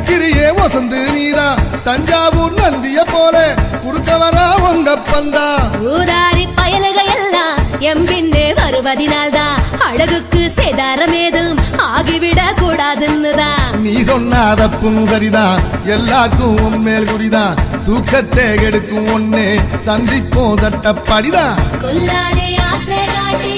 போக்கிரியே வசந்து நீதா தஞ்சாவூர் நந்திய போல குறுக்கவரா உங்க பந்தா ஊதாரி பயலுக எல்லாம் எம்பின்னே வருவதினால்தான் அழகுக்கு சேதாரம் ஏதும் ஆகிவிடக் கூடாதுன்னுதான் நீ சொன்னாதப்பும் சரிதான் எல்லாருக்கும் உண்மேல் குறிதான் தூக்கத்தை கெடுக்கும் ஒன்னே சந்திப்போம் தட்டப்படிதான் கொல்லாதே ஆசை காட்டி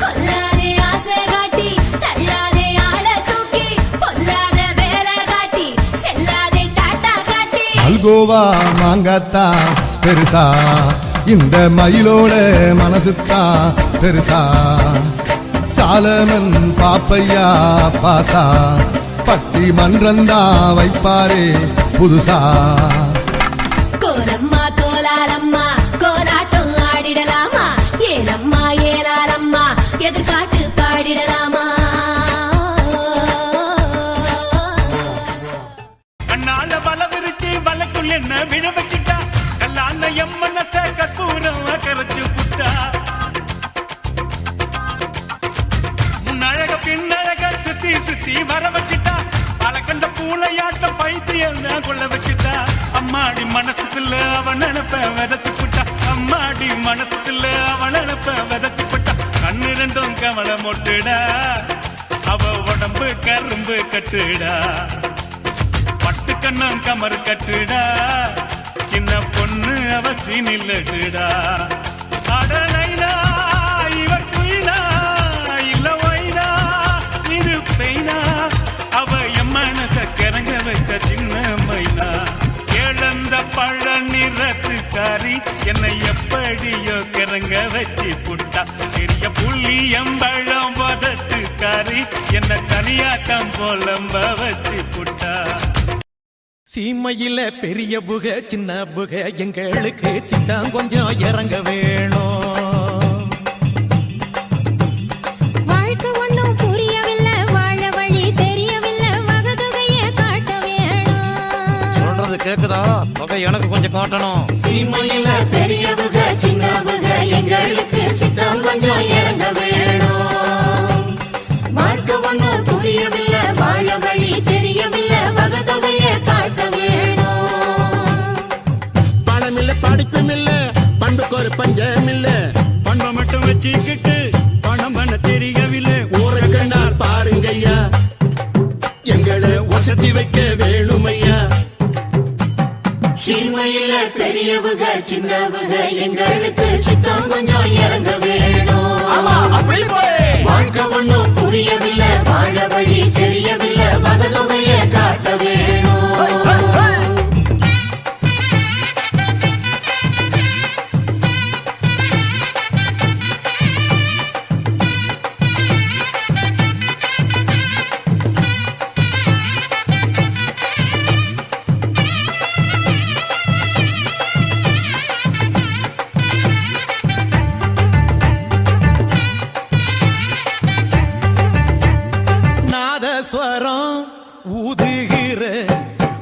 கொல்லாதே ஆசை காட்டி தள்ளாதே ஆள தூக்கி பொல்லாத வேலை காட்டி செல்லாதே டாட்டா காட்டி அல்கோவா மாங்காத்தா பெருசா இந்த மயிலோட மனசுத்தா பெருசா சாலமன் பாப்பையா பாசா பட்டி மன்றந்தா வைப்பாரே புதுசா கோலம்மா கோலாலம்மா கோலாட்டம் ஆடிடலாமா ஏலம்மா ஏலாலம்மா எதிர்பாட்டு பாடிடலாமா கண்ணால வல விரிச்சு வலக்குள் என்ன விழ வச்சுட்டா கல்லான எம்மனத்தை கற்பூரம் கரைச்சு புட்டா முன்னழக பின்னழக சுத்தி சுத்தி வர வச்சுட்டா அலக்கண்ட பூளையாட்டம் பைத்தியம் கொள்ள வச்சுட்டா அம்மாடி மனசுக்குள்ள அவன் நினைப்ப விதைச்சு புட்டா அம்மாடி மனசுக்குள்ள அவன் நினைப்ப விதைச்சு புட்டா கண்ணு ரெண்டும் கவலை மொட்டுடா அவ உடம்பு கரும்பு கட்டுடா பட்டு கண்ணம் கமர் கட்டுடா சின்ன பொண்ணு அவ சீனில்லட்டுடா அடலைனா இவ குயிலா இல்ல வைனா இது பெய்னா அவ என் மனச கிறங்க வச்ச சின்ன மைனா இழந்த பழ நிறத்துக்காரி என்னை எப்படியோ கிறங்க வச்சு புட்டா பெரிய புள்ளி எம்பழம் வதத்துக்காரி என்ன தனியாட்டம் போலம்ப வச்சு புட்டா சீமையில பெரிய புக சின்ன புக எங்களுக்கு சித்தான் கொஞ்சம் இறங்க வேணும் வாழ்க்கை ஒன்னும் புரியவில்லை வாழ வழி தெரியவில்லை வகதுகைய காட்ட வேணும் சொல்றது கேக்குதா தொகை எனக்கு கொஞ்சம் காட்டணும் சீமையில பெரிய புக சின்ன புக எங்களுக்கு சித்தம் கொஞ்சம் இறங்க வேணும் வாழ்க்கை ஒன்னும் புரியவில்லை வாழ வழி தெரியவில்லை வகதுகைய காட்ட படிப்பும் இல்ல பண்புக்கு ஒரு பஞ்சம் இல்ல பண்பை மட்டும் வச்சுக்கிட்டு பணம் பண்ண தெரியவில்லை ஊரை கண்டால் பாருங்க ஐயா எங்களை வசதி வைக்க வேணுமையா சீமையில பெரியவுக சின்னவுக எங்களுக்கு சித்தம் கொஞ்சம் இறங்க வேணும் வாழ்க்கை ஒன்னும் புரியவில்லை வாழ வழி தெரியவில்லை வகதொகைய காட்ட வேணும் ஸ்வரம் ஊதுகிற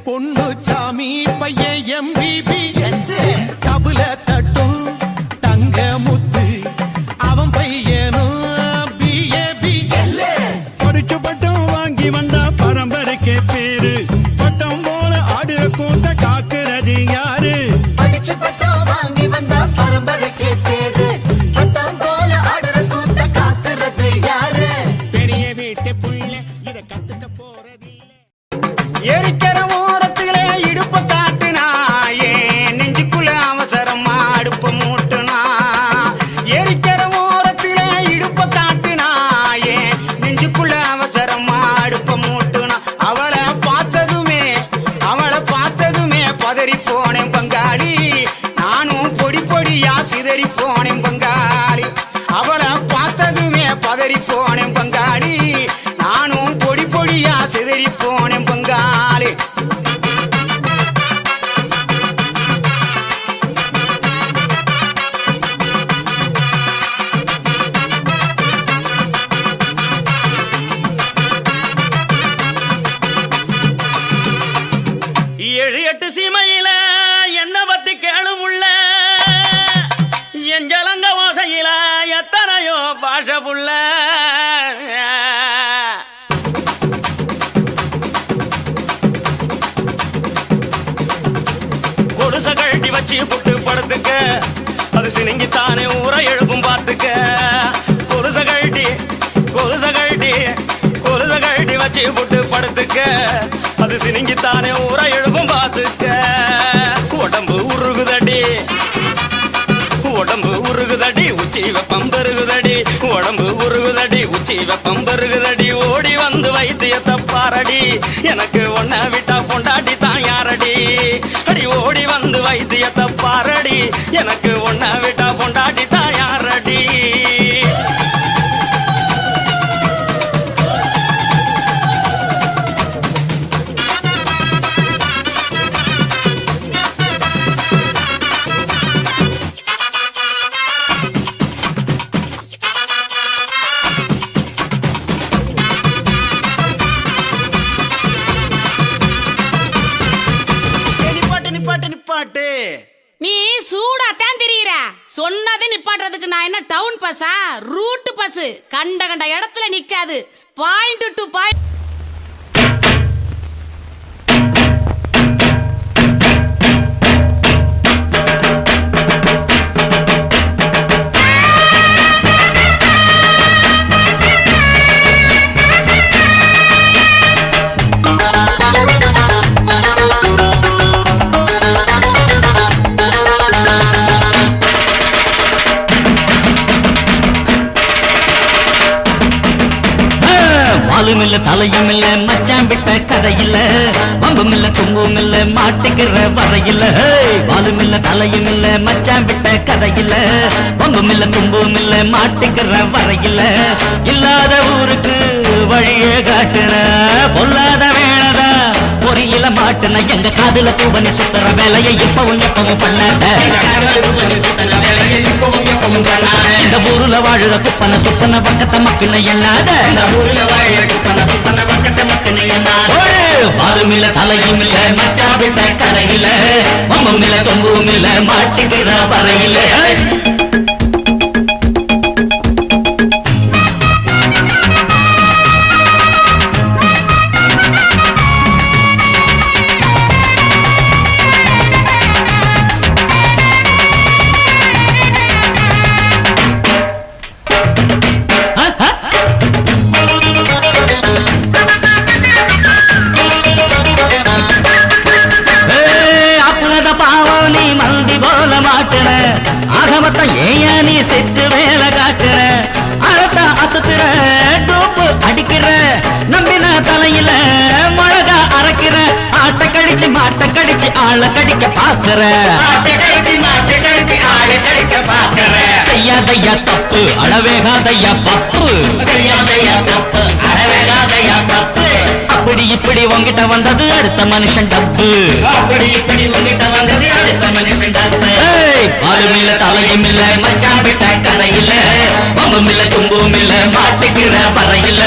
பொண்ணு சாமி பையன் எம்பிபி தபுல தட்டும் தங்க முத்து அவன் பையனும் பிஏபி படிச்சு பட்டம் வாங்கி வந்தா பரம்பரைக்கு பேரு பட்டம் போல ஆடுற கூட்ட காக்குறது யாரு படிச்சு பட்டம் வாங்கி வந்த பரம்பரைக்கு பேரு பட்டம் போல ஆடுற கூட்ட காக்குறது யாரு பெரிய வீட்டு புள்ள இத கத்துக்க போறது எரிக்கிற ஓரத்திலே இடுப்ப காட்டுனா ஏன் நெஞ்சுக்குள்ள அவசரமா அடுப்ப மூட்டுனா எரிக்கிற ஓரத்திலே இடுப்ப காட்டுனா ஏன் நெஞ்சுக்குள்ள அவசரமா அடுப்ப மூட்டுனா அவளை பார்த்ததுமே பதறி போனேன் பங்காளி நானும் பொடி பொடியா சிதறி போனேன் பங்காளி அவளை பார்த்ததுமே பதறி போனேன் பங்காளி நானும் பொடி பொடியா சிதறி போனேன் பங்காளி ஏழு எட்டு சீமையில என்ன பத்தி கேளும் உள்ள என் ஜலங்க ஓசையில எத்தனையோ பாஷ புள்ள கொலுச கழட்டி வச்சு புட்டு படுத்துக்க அது சினிங்கித்தானே ஊரை எழுப்பும் பார்த்துக்க கொலுச கழட்டி வச்சு புட்டு படுத்துக்க அது சினிங்கித்தானே ஊரை எழுப்பும் பார்த்துக்க உடம்பு உருகுதடி உச்சி வெப்பம் பெருகுதடி உடம்பு உருகுதடி உச்சி வெப்பம் பெருகுதடி ஓடி வந்து வைத்தியத்தை பாரடி எனக்கு ஒன்ன விட்டா பொண்டாட்டி தான் யாரடி அடி ஓடி வந்து வைத்தியத்தை பாரடி எனக்கு ஒன்ன விட்டா பொண்டாட்டி தான் யாரடி நீ சூடாத்தான் தெரியுற சொன்னதை நிப்பாட்டுறதுக்கு நான் என்ன டவுன் பஸ்ஸா ரூட் பஸ் கண்ட இடத்துல நிக்காது பாயிண்ட் டு பாயிண்ட் தலையும் இல்ல மச்சான் விட்ட கதையில வம்பும் இல்ல தும்பும் இல்ல மாட்டிக்கிற வரையில வாலும் இல்ல தலையும் இல்ல மச்சான் விட்ட கதையில வம்பும் இல்ல தும்பும் இல்ல மாட்டிக்கிற வரையில இல்லாத ஊருக்கு வழியே காட்டுற பொல்லாத வேளதா பொறியில மாட்டுன எங்க காதுல பூவனி சுத்துற வேலையை இப்பவும் எப்பவும் பண்ணாத இந்த ஊருல வாழுற குப்பன சுப்பன பக்கத்த மக்கள் என்னாத பாலுமில்ல தலையும் இல்ல மச்சா விட்ட கரையில மம்மம் இல்ல தொம்பும் இல்ல மாட்டிக்கிற வரையில ஏன் செத்து வேலை காட்டுற அழத்தா அசத்துற டோப்பு அடிக்கிற நம்பின தலையில மிளகா அரைக்கிற ஆட்ட கடிச்சு மாட்ட கடிச்சு ஆள கடிக்க பாக்குற செய்யாதையா தப்பு அழவேகாதையா பப்பு செய்யாதையா தப்பு அழவேகாதையா தப்பு அப்படி இப்படி உங்கிட்ட வந்தது அடுத்த மனுஷன் டப்பு அப்படி இப்படி உங்கிட்ட வந்தது அடுத்த மனுஷன் டப்பு பாலும் இல்ல தலையும் இல்ல மச்சான் விட்ட கதையில பம்பும் இல்ல தும்பும் இல்ல மாட்டுக்கிற பறையில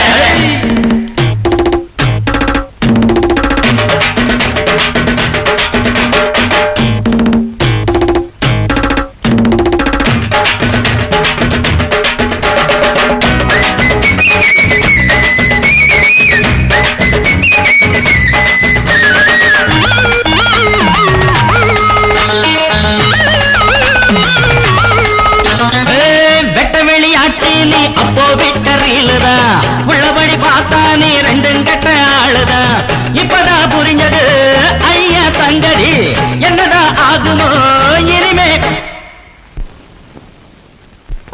அப்போ விட்டறியிலதா உள்ளபடி பார்த்தா நீ ரெண்டும் கட்ட ஆளுதா இப்பதான் புரிஞ்சது ஐயா சங்கதி என்னதா ஆகுமோ இனிமே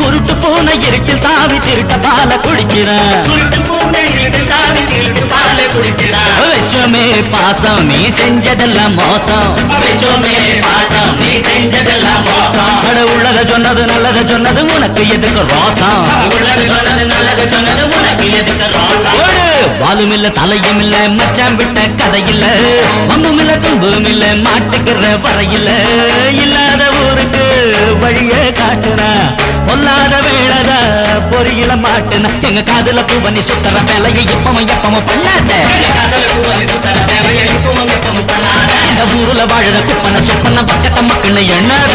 குருட்டு பூனை இருட்டில் தாவி திருட்ட பால குடிக்கிறான் வச்சோமே பாசம் நீ செஞ்சதெல்லாம் மோசம் வச்சோமே பாசம் நீ செஞ்சதெல்லாம் மோசம் அட உள்ளத சொன்னது நல்லத சொன்னது உனக்கு எதுக்கு ரோசம் உள்ளது சொன்னது நல்லது சொன்னது உனக்கு எதுக்கு ரோசம் வாலும் இல்ல தலையும் இல்ல மச்சான் விட்ட கதையில மண்ணும் இல்ல தும்பும் இல்ல மாட்டுக்கிற வரையில இல்லாத ஊருக்கு வழிய காட்டுற பொல்லாத வேளதா பொறியில மாட்டுன எங்க காதுல பூவனி சுத்தர வேலையை இப்பவும் எப்பவும் பண்ணாத இந்த ஊருல வாழற குப்பன சுப்பன பக்கத்த மக்கள் எண்ணாத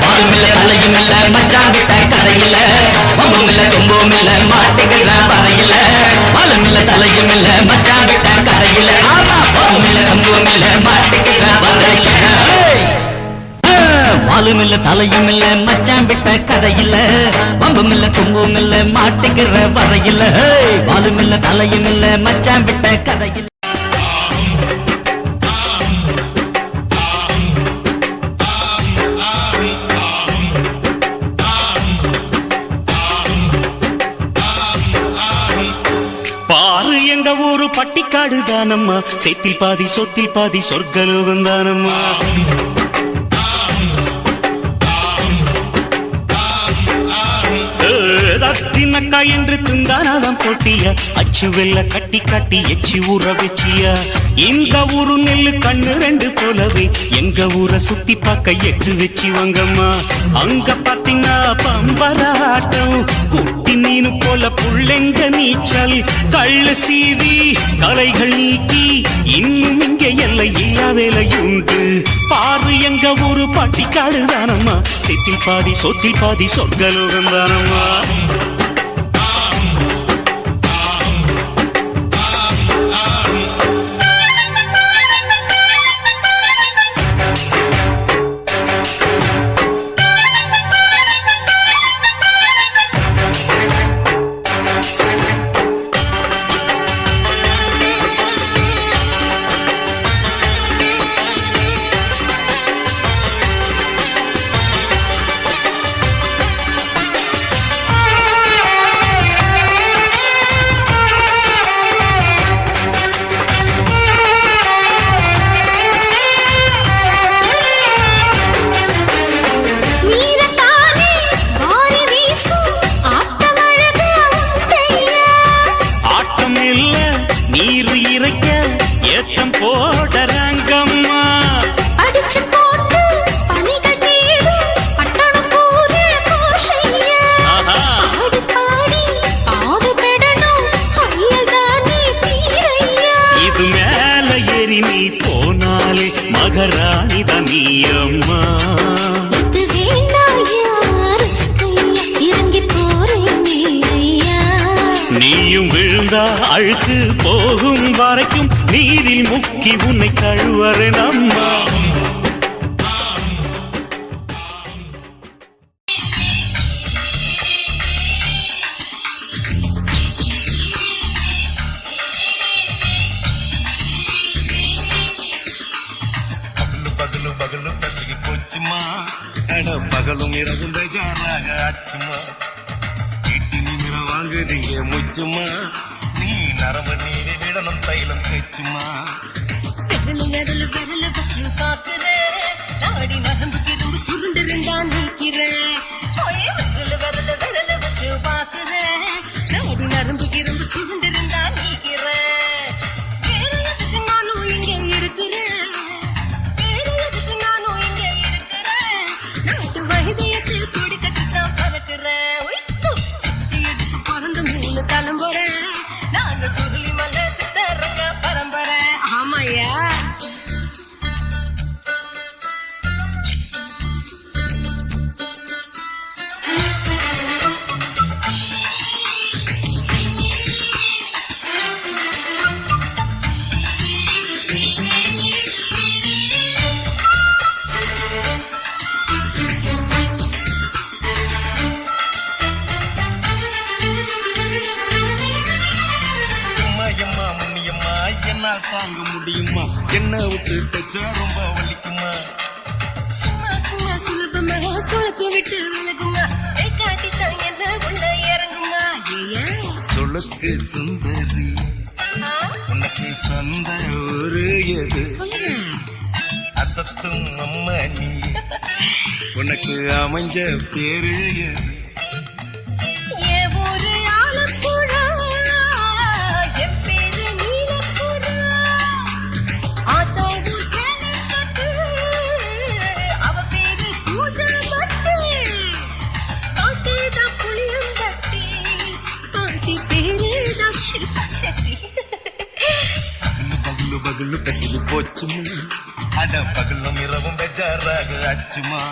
பாலும் இல்ல தலையும் இல்ல மச்சான் விட்ட கதையில மம்பும் இல்ல தும்பும் இல்ல மாட்டுக்கிற வரையில பாலும் இல்ல தலையும் இல்ல மச்சான் விட்ட கதையில ஆமா பாலும் இல்ல முடிவும் இல்ல மாட்டிக்கிற வரையில வாலும் இல்ல தலையும் இல்ல மச்சான் விட்ட கதையில பம்பும் இல்ல தும்பும் இல்ல மாட்டிக்கிற வரையில வாலும் இல்ல தலையும் இல்ல மச்சான் விட்ட கதையில பாரு எங்க ஊரு பட்டிக்காடு தானம்மா சேத்தில் பாதி சொத்தில் பாதி சொர்க்கலோகம் தானம்மா தினக்கா என்று திந்தானாதான் போட்டியா அச்சு வெள்ள கட்டி கட்டி எச்சி ஊற வச்சியா இந்த ஊரு நெல்லு கண்ணு ரெண்டு போலவே எங்க ஊரை சுத்தி பார்க்க எட்டு வச்சு வங்கம்மா அங்க பாத்தீங்கன்னா பம்பராட்டம் குட்டி மீனு போல புள்ளெங்க நீச்சல் கள்ளு சீவி கலைகள் நீக்கி இன்னும் இங்க எல்லை இல்லா வேலையுண்டு பாரு எங்க ஊரு பட்டிக்காடு தானம்மா சேத்தில் பாதி சொத்தில் பாதி சொர்க்கலோகம் தானம்மா நீரு இறைக்க ஏத்தம் போடறாங்கம்மா அடிச்சு போட்டு பணிகள் தீரு பட்டணம் பூர கோஷையா ஆடி பாடி ஆடு பெடணும் ஹையல் தானே தீரையா இது மேல ஏறி நீ போனாலே மகராணி நீ அம்மா இது வேண்டாயா ரிஸ்கையா இறங்கி போறேனே ஐயா நீயும் விழுந்தா அழுக்கு போகும் வரைக்கும் நீரில் முக்கி உன்னை கழுவறேன் அம்மா பகலும் பகலும் பசிக்கு போச்சுமா பகலும் இரவும் பெஜாராக ஆச்சுமா வாங்குறீங்க முச்சுமா நீ நரம்பு நீரை விடணும் தைலம் பேச்சுமா விரல வச்சு பாக்குறேன் நாடி நரம்புக்கு ரொம்ப சுருண்டிருந்தா நிற்கிறேன் விரல வச்சு பாக்குறேன் நாடி நரம்புக்கு ரொம்ப சுருண்டிருந்தா நிற்கிறேன் வேற எதுக்கு நானும் இங்க இருக்கிறேன் நாட்டு வைத்தியத்தில் கொடி கட்டித்தான் பறக்கிறேன் தலைமுறை நாங்க சுருளி மலை சித்தரங்க பரம்பரை ஆமையா தாங்க முடியுமா என்ன விட்டு தச்சா ரொம்ப வலிக்குமா சும்மா சும்மா சுலபமா சுழத்து விட்டு விலகுமா காட்டித்தான் என்ன உள்ள இறங்குமா சொலுக்கு சுந்தரி உனக்கு சொந்த ஒரு எது அசத்தும் அம்மா நீ உனக்கு அமைஞ்ச பேரு எது பகலு பசிலு போச்சுமா அட பகலும் இரவும் பெஜாராக ஆச்சுமா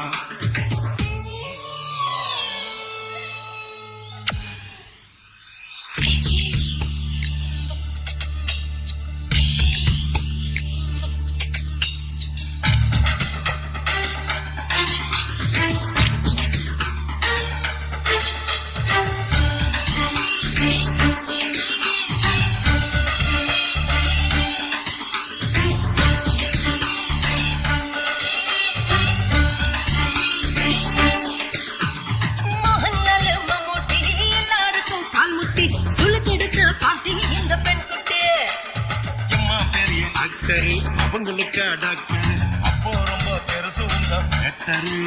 உங்களுக்கு டாக்டர் அப்போ ரொம்ப பெருசு உங்க மேட்டரு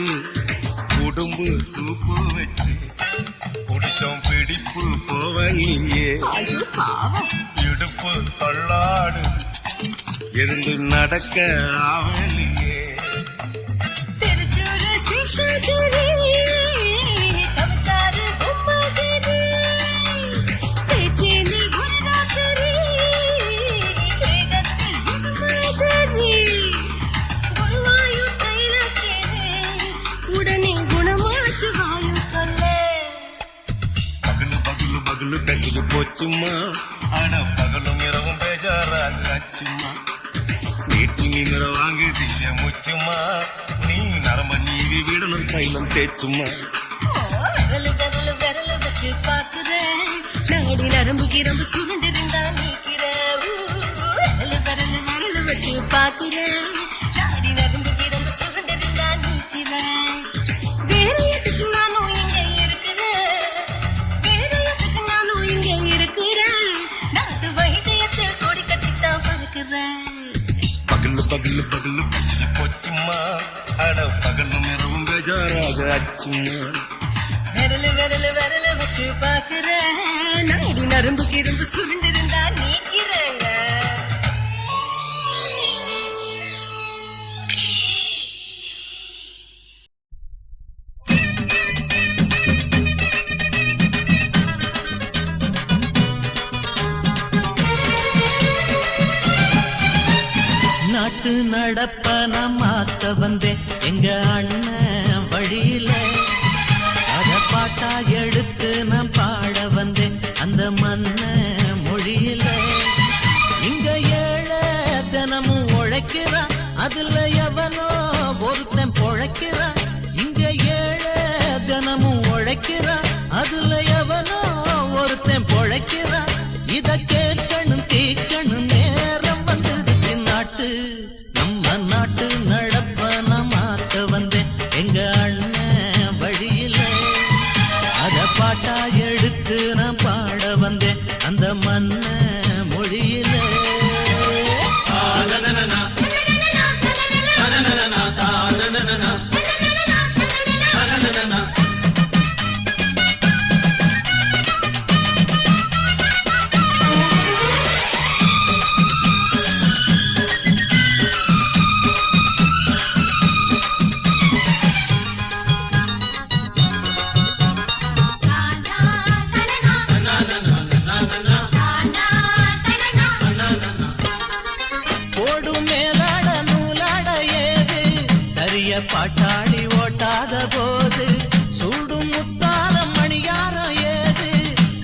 உடம்பு சூப்பு வச்சு குடிச்சோம் பிடிப்பு போவலியே இடுப்பு தள்ளாடு இருந்து நடக்க ஆவலியே திருச்சூரு சிஷாதிரி கவிச்சாரு உம்மதிரி தேச்சேனி குருநாதரி வேகத்தில் உம்மதிரி குருவாயு தைலக்கேரே உடனே குணமாச்சு வாயு கொல்லே பகலு பகலு பகலு பெசகு போச்சுமா ஆனா பகலும் இரவும் பேஜாராக ஆச்சுமா வீட்டு நீங்கிற வாங்குதீங்க முச்சுமா நீ நரம்ப நீவி விடணும் தைலம் தேச்சுமா விரலு விரலு விரலு வச்சு பாக்குறேன் நாடி நரம்பு கிரம்பு சுருண்டிருந்தா நீக்கிறேன் விரலு விரலு விரலு வச்சு பாக்குறேன் நாடி நரம்பு கிரம்பு சுருண்டிருந்தா நீக்கிறேன் வேற எதுக்கு நானும் இங்க இருக்கிறேன் வேற எதுக்கு நானும் இங்க இருக்கிறேன் நாட்டு வைத்தியத்தில் கொடி கட்டித்தான் பறக்கிறேன் பகலு பகலு பகலு பெசகு போச்சுமா அட பகலும் இரவும் பேஜாராக ஆச்சுமா விரலு விரலு விரலு வச்சு பாக்குறேன் நாடி நரம்பு கிரம்பு சுருண்டிருந்தா நீக்கிறேங்க நாட்டு நடப்பன மாத்த வந்தேன் எங்க அண்ணன் வழியில அத பாட்டா எடுத்து நான் பாட வந்தேன் அந்த மண்ண மொழியில இங்க ஏழை தினமும் உழைக்கிறான் அதுல எவனோ ஒருத்தன் பொழைக்கிறான் இங்க ஏழை தினமும் உழைக்கிறான் அதுல எவனோ ஒருத்தன் பொழைக்கிறான் இத கேட்கணும் தீக்கணும் நேரம் வந்துடுச்சு நாட்டு நம்ம நாட்டு நடப்பன மாத்த வந்தேன் எங்க அண்ணன் வழியில அத பாட்டா எடுத்து நான் பாட வந்தேன் அந்த மண்ண மொழியில ஓடும் மேலாட நூலாட ஏது கரிய பாட்டாளி ஓட்டாத போது சூடும் முத்தாத மணியாரம் ஏது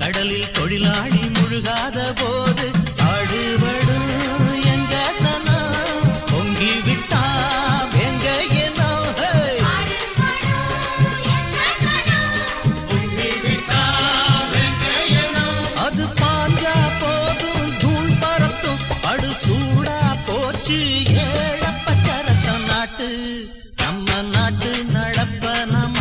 கடலில் தொழிலாளி முழுகாத போது ஆடுபடும் எங்க சனம் பொங்கி விட்டா எங்க ஏனோ அது பாஞ்சா போதும் தூள் பறத்தும் படு சூடா போச்சு ஏழப்பச்சரத்த நாட்டு நம்ம நாட்டு நடப்ப நம்ம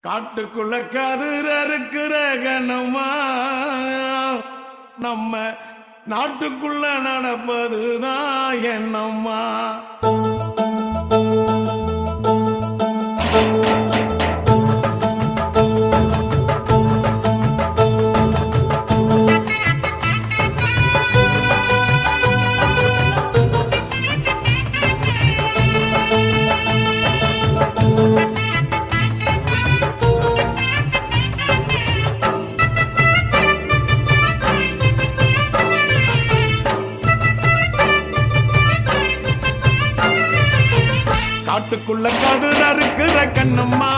காட்டுக்குள்ள கதிர் அறுக்கிற கண்ணம்மா நம்ம நாட்டுக்குள்ள நடப்பதுதான் என்னம்மா. காட்டுக்குள்ள கதிர் அறுக்கிற கண்ணம்மா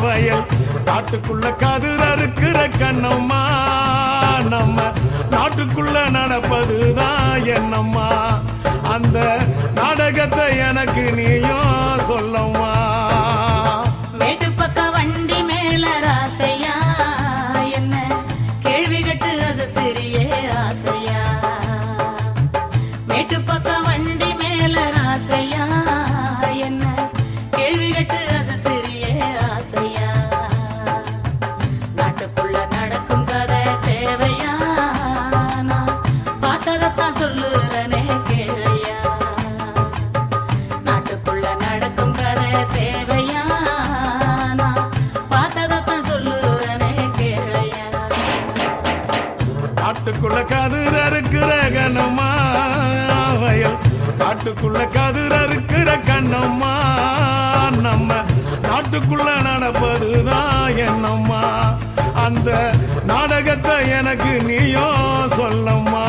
வயல் காட்டுக்குள்ள கதிர் அறுக்கிற கண்ணம்மா நம்ம நாட்டுக்குள்ள நடப்பதுதான் என்னம்மா. அந்த நாடகத்தை எனக்கு நீயும் சொல்லம்மா. மேட்டு பக்க வண்டி மேல ராசையா என்ன கேள்வி கட்டு அசத்திரியே ஆசையா. மேட்டு பக்க வண்டி மேல ராசையா என்ன கேள்வி கட்டு அசத்திரியே ஆசையா. நாட்டுக்குள்ள நடக்கும் கதை தேவையா நான் பார்த்ததான் சொல்லுறனே கேளையா. நாட்டுக்குள்ள நடக்கும் கதை தேவையா நான் பார்த்ததான் சொல்லுறனே கேளையா. காட்டுக்குள்ள கதிர் அறுக்கிற கண்ணம்மா வயல் காட்டுக்குள்ள கதிர் அறுக்கிற கண்ணம்மா நம்ம நாட்டுக்குள்ள நடப்பதுதான் என்னம்மா. அந்த நாடகத்தை எனக்கு நீயும் சொல்லம்மா.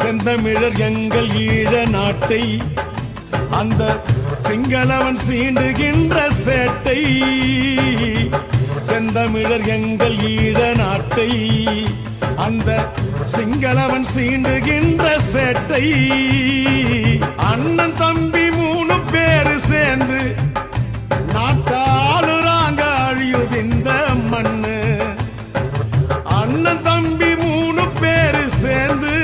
செந்தமிழர் எங்கள் ஈழ நாட்டை அந்த சிங்களவன் சீண்டுகின்ற சேட்டை. செந்தமிழர் எங்கள் ஈழ நாட்டை அந்த சிங்களவன் சீண்டுகின்ற சேட்டை. அண்ணன் தம்பி 3 பேரு சேர்ந்து நாட்டாளுறாங்க அழியுது இந்த மண்ணு. அண்ணன் தம்பி 3 பேரு சேர்ந்து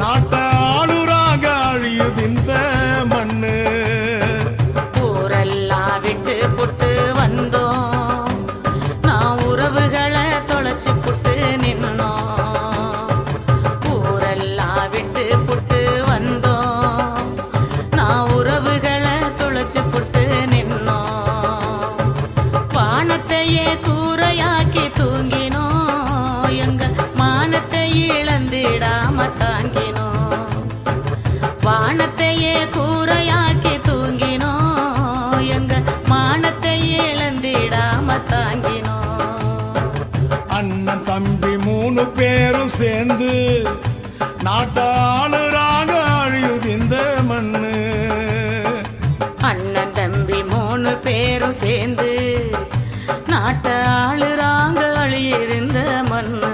நாட்டாளுறாங்க அழியுது இந்த மண்ணு. ஊரெல்லாம் விட்டு புட்டு வந்தோம் நான் உறவுகளை தொலைச்சு புட்டு நின்னோம். ஊரெல்லாம் விட்டு புட்டு வந்தோம் நான் உறவுகளை தொலைச்சு புட்டு நின்னோம். வானத்தையே கூரையாக்கி தூங்கினோம் எங்க மானத்தை இழந்திடாம தாங்கினோம். வானத்தையே கூரையாக்கி தூங்கினோம் எங்க மானத்தை இழந்திடாம தாங்கினோம். அண்ணன் தம்பி 3 பேரும் சேர்ந்து நாட்டாளுறாங்க அழியுது இந்த மண்ணு. அண்ணன் தம்பி 3 பேரும் சேர்ந்து நாட்டாளுறாங்க அழியிருந்த மண்ணு.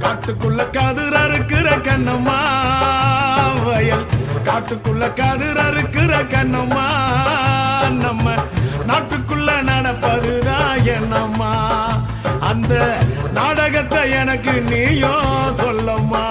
காட்டுக்குள்ள கதிர் அறுக்கிற கண்ணம்மா வயல் காட்டுக்குள்ள கதிர் அறுக்கிற கண்ணம்மா நம்ம நாட்டுக்குள்ள நடப்பதுதான் என்னம்மா. அந்த நாடகத்தை எனக்கு நீயும் சொல்லம்மா.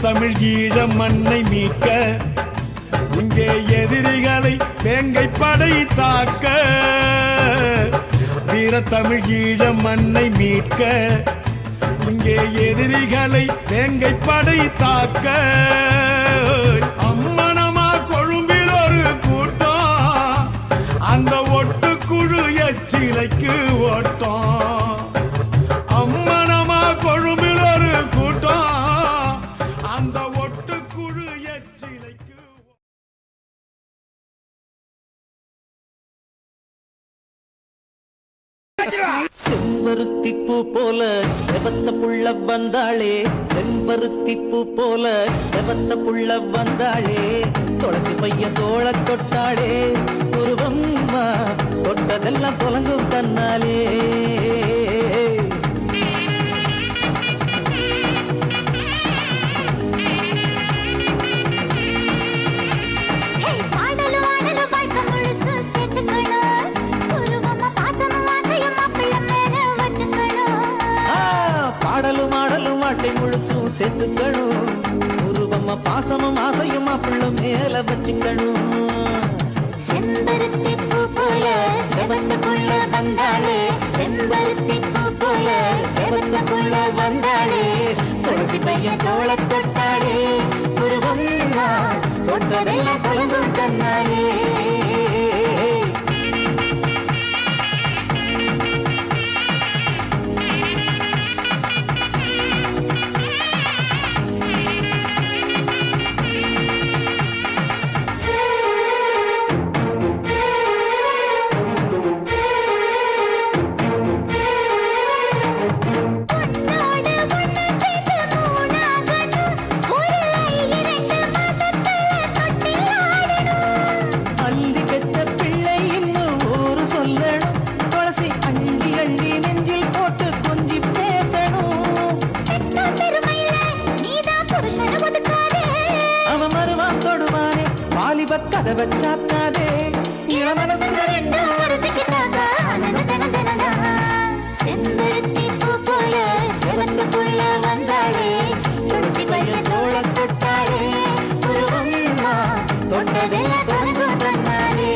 தமிழ் ஈழ மண்ணை மீட்க இங்கே எதிரிகளை வேங்கை படை தாக்க. வீர தமிழ் ஈழ மண்ணை மீட்க இங்கே எதிரிகளை வேங்கை படை தாக்க அம்மனமா கொழும்பில் ஒரு கூட்டம் அந்த ஒட்டுக்குழு எச்சிலைக்கு ஓட்டம் அம்மனமா கொழும்பில் ஒரு கூட்டம் அந்த ஒட்டுக்குழு எச்சிலைக்கு செம்பருத்தி பூ போல செவத்த புள்ள வந்தாளே செம்பருத்தி பூ போல செவத்த புள்ள வந்தாளே துளசி பைய தோள தொட்டாளே உருவம்மா தொட்டதெல்லாம் தொலங்கும் தன்னாலே பாடலும் ஆடலும் வாட்டை முழுசும் சேர்த்துக்கணும் உருவமா பாசமும் ஆசையும் மாப்பிள்ள மேல வச்சுக்கணும் செம்பருத்தி பூ போல செவந்த புள்ள வந்தாளே செம்பருத்தி பூ போல செவந்த புள்ள வந்தாளே துளசி பையன் தோள தொட்டாளே உருவம் தொட்டதெல்லாம் தொலைந்தும் தன்னாலே கதவை சாத்தாதே செம்பருத்தி பூ போல செவந்த புள்ள வந்தாளே துளசி பையன் தோள தொட்டாளே உருவம் தொட்டதெல்லாம் தொலைந்தும் தன்னாலே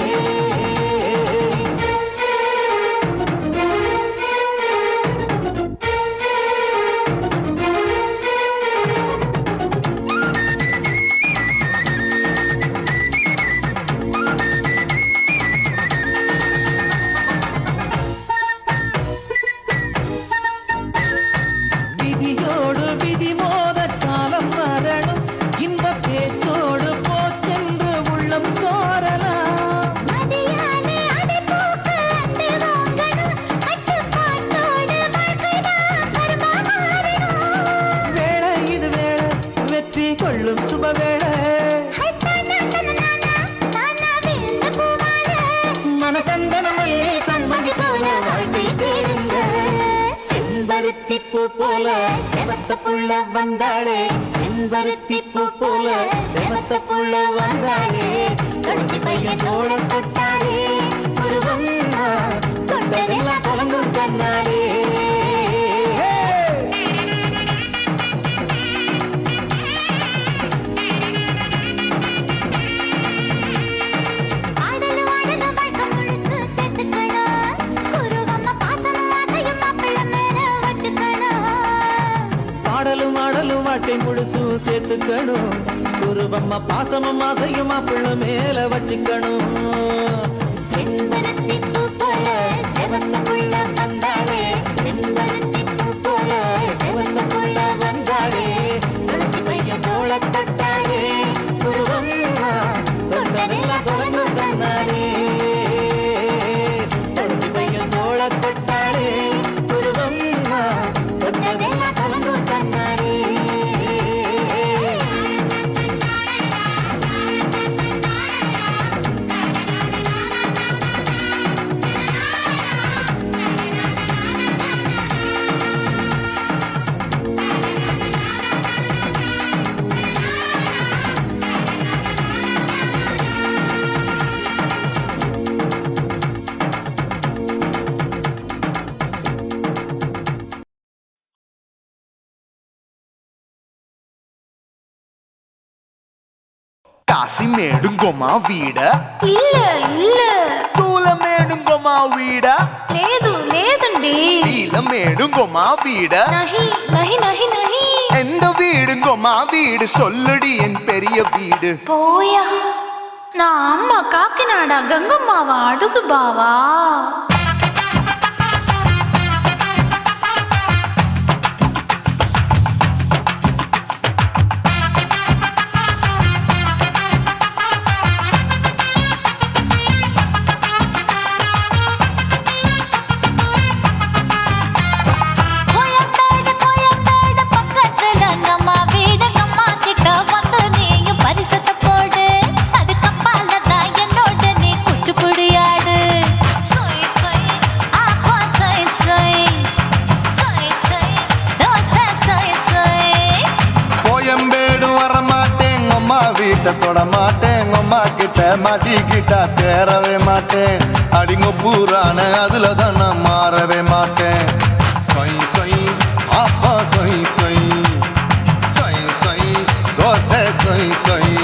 செம்பருத்தி பூ போல செவத்த புள்ள வந்தாளே செம்பருத்தி பூ போல செவத்த புள்ள வந்தாளே துளசி பையன் தோள தொட்டாளே உருவம் தொட்டதெல்லாம் தொலைந்தும் தன்னாலே பாடலும் ஆடலும் வாட்டை முழுசும் சேர்த்துக்கணும் உருவம்மா பாசமும் ஆசையும் மாப்பிள்ள மேல வச்சுக்கணும் செம்பருத்தி பூ போல செவந்த புள்ள வந்தாளே செம்பருத்தி பூ போல செவந்த புள்ள வந்தாளே துளசி பையன் தோள தொட்டாளே உருவம் தொட்டதெல்லாம் தொலைந்தும் தன்னாலே துளசி பையன் தோள தொட்டாளே உருவம் தொட்டதெல்லாம் தொலைந்தும் தன்னாலே కాశీమేడుంగోమా వీడ இல்ல இல்ல చూలమేడుంగోమా వీడ లేదు లేదు വീടടി നീലമേടുങ്കൊമാ വീട് നഹി നഹി നഹി നഹി എന്റെ വീടുങ്കൊമാ വീട് சொல்லடி என் பெரிய வீடு போயா நான் அம்மா காக்கிநாடா கங்கம்மாவா அடுகு பாவா தொட மாட்டேன் அம்மா கிட்ட மாட்டிக்கிட்டா தேரவே மாட்டேன் அடிங்க பூரான அதுல தான் நான் மாறவே மாட்டேன் சொய் சொய் அப்பா சொய் சொய் சொய் சொய் தோசை சொய் சொய்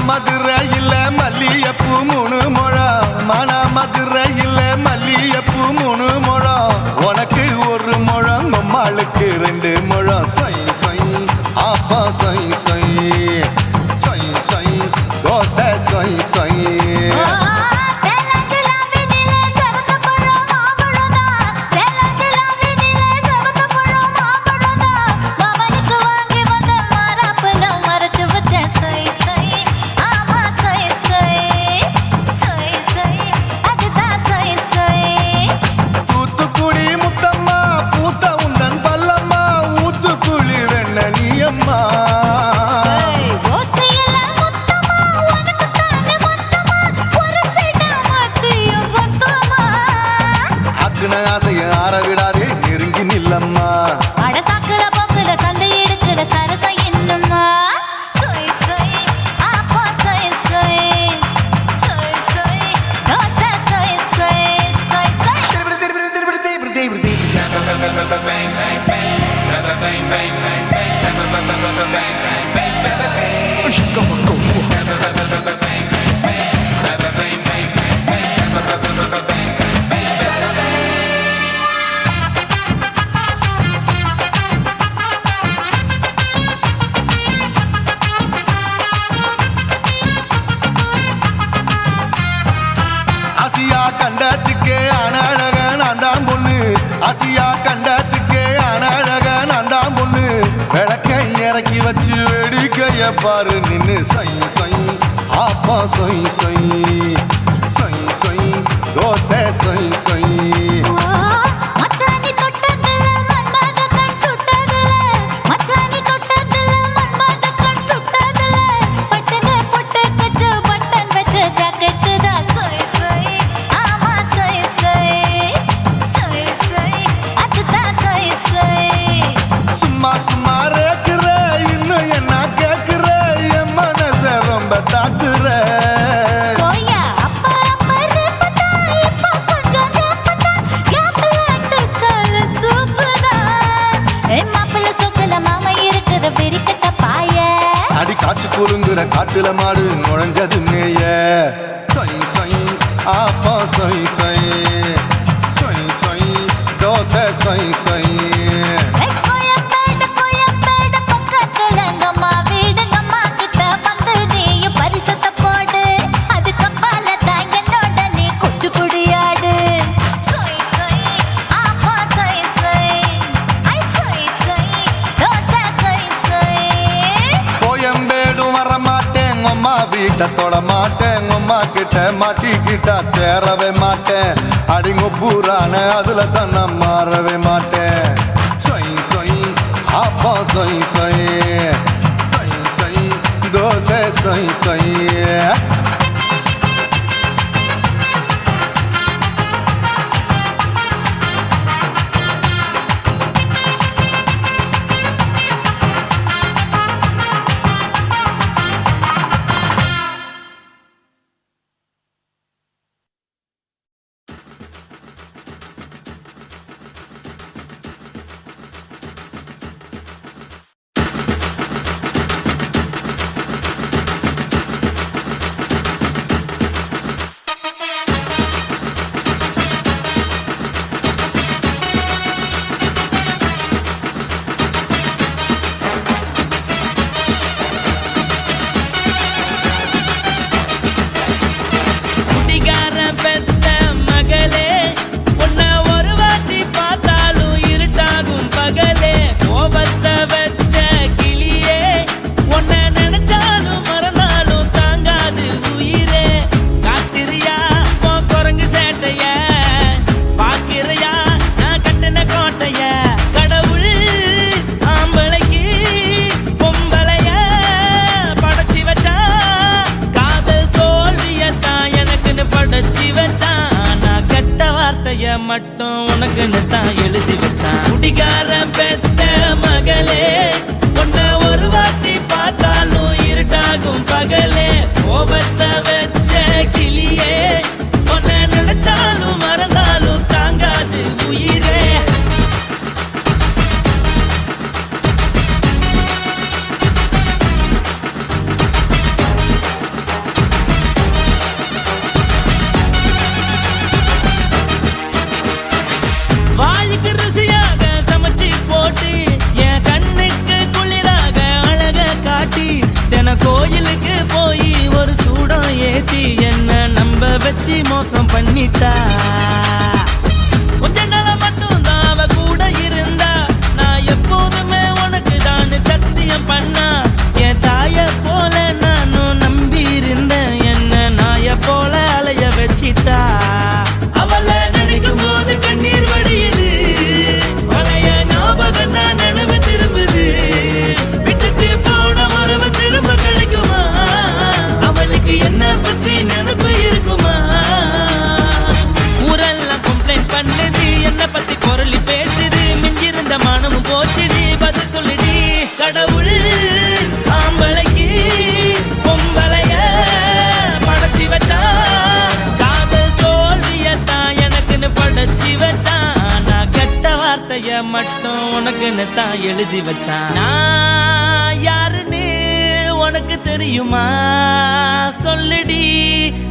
மதுரையில் மல்லியப்பூ 3 முழம் மன மதுரையில் மல்லியப்பூ 3 முழம் உனக்கு 1 முழம் அம்மாளுக்கு 2 முழம் சொய் சொய் அப்பா சொய் சொய் சொய் சொய் தோசை சொய் சொய் ஆசியா கண்டத்துக்கே அனழக நான் தான் பொண்ணு ஆசியா கண்டத்துக்கே அனழக நான் தான் பொண்ணு விளக்கை இறக்கி வச்சு வேடிக்கைய பாரு நின்னு சொய் சொய் ஆப்பா சொய் சொய் சொய் சொய் தோசை சொய் சொய் சும்மா சும்மா ரேக்குற இன்னும் என்ன கேக்குற என் மனச ரொம்ப தாக்குற அடி காய்ச்சி குறுங்குற காட்டுல மாடு நுழைஞ்சது மேய சொய் சொய் ஆப்பா சொய் சொய் சொய் சொய் தோசை சொய் சொய் வீட்டை தொட மாட்டேன் அம்மா கிட்ட மாட்டிக்கிட்டா தேரவே மாட்டேன் அடிங்க பூரான அதுல தான் நான் மாறவே மாட்டேன் சொய் சொய் அப்பா சொய் சொய் சொய் சொய் தோசை சொய் சொய் மட்டும் உனக்குன்னு தான் எழுதி வச்சான். குடிகாரன் பெத்த மகளே, உன்னை ஒரு வாட்டி பார்த்தாலும் இருட்டாகும் பகலே. கோபத்தை வச்ச கிளியே, உன்னை நினைச்சாலும் மறந்தாலும் தாங்காது உயிரே. வாய்க்கு ருசியாக சமைச்சு போட்டு என் கண்ணுக்கு குளிராக அழக காட்டி தின கோயிலுக்கு போய் ஒரு சூடம் ஏத்தி என்ன நம்ப வச்சு மோசம் பண்ணிட்டா. கொஞ்ச நாள மட்டும் தான் அவ கூட இருந்தா, நான் எப்போதுமே உனக்கு தான் சத்தியம் பண்ணா. என் தாய போல நானும் நம்பி இருந்தேன், என்ன நாய போல அலைய வச்சிட்டா. அவளை நினைக்கும் போது கண்ணீர் வடியுது, பழைய ஞாபகம் தான் நினைவு திரும்புது. விட்டுட்டு போன உறவு திரும்ப கிடைக்குமா? அவளுக்கு என்ன பத்தி நினைப்பு இருக்குமா? ஊரெல்லாம் கம்ப்ளைண்ட் பண்ணுது, என்ன பத்தி பொருளி பேசுது. மிஞ்சிருந்த மானமும் போச்சுடி, பதில் சொல்லுடி. கடவுள் ஆம்பளைக்கு பொம்பளைய படைச்சி வச்சா, காதல் தோல்வியத்தான் எனக்குன்னு படைச்சி வச்சான். நான் கெட்ட வார்த்தைய மட்டும் உனக்குன்னு தான் எழுதி வச்சான். நான் யாருன்னு உனக்கு தெரியுமா? சொல்லுடி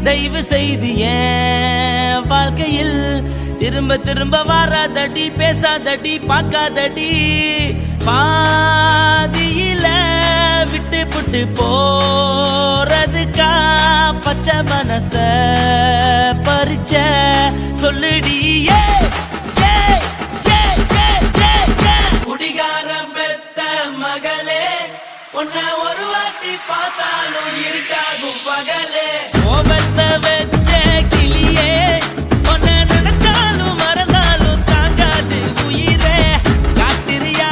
தயவு செய்து என் வாழ்க்கையில் திரும்ப திரும்ப வராதடி, பேசாதடி, பார்க்காதடி. பாதியில விட்டு புட்டு போறதுக்கா பச்சை மனச பறிச்ச சொல்லுடி. குடிகாரம் பெத்த மகளே, உன்னை ஒரு வாட்டி பார்த்தாலும் இருக்காகும் பகலே. கோபத்தை வச்ச கிளியே, உன்னை நினைச்சாலும் மறந்தாலும் தாங்காது உயிரே. காத்திரியா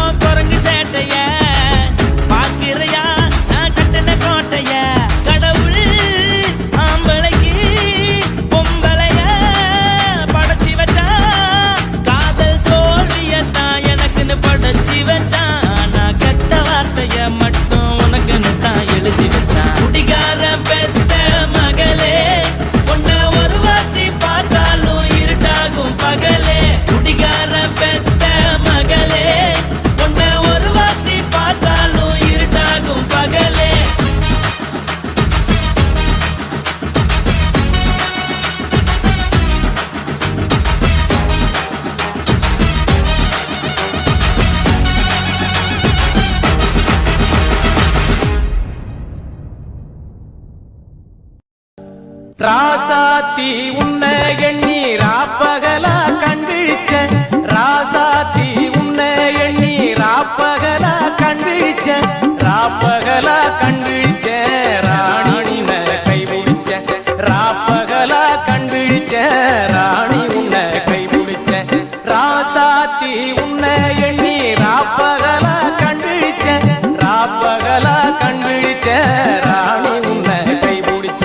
உன் குரங்கு சேட்டைய, பார்க்கிறியா நான் கட்டின கோட்டைய. கடவுள் ஆம்பளைக்கு பொம்பளைய படைச்சி வச்சா, காதல் தோல்வியத்தான் எனக்குன்னு படைச்சி வச்சான். நான் கெட்ட வார்த்தைய மட்டும் உனக்குன்னு தான் எழுதி வச்சான். குடிகாரன் பெத்த மகளே, உன்னை ஒரு வாட்டி பார்த்தாலும் இருட்டாகும் பகலே. குடிகாரன் பெத்த மகளே, உன்னை ஒரு வாட்டி பார்த்தாலும் இருட்டாகும் பகலே. ராசாத்தி உன்னை எண்ணி ராப்பகலா கண்விழிச்ச, ராசாத்தி உன்னை எண்ணி ராப்பகலா கண்விழிச்ச, ராப்பகலா கண்விழிச்ச ராணி உன்னை கைபிடிச்ச, ராப்பகலா கண்விழிச்ச ராணி உன்னை கைபிடிச்ச. ராசாத்தி உன்னை எண்ணி ராப்பகலா கண்விழிச்ச, ராப்பகலா கண்விழிச்ச ராணி உன்னை கைபிடிச்ச.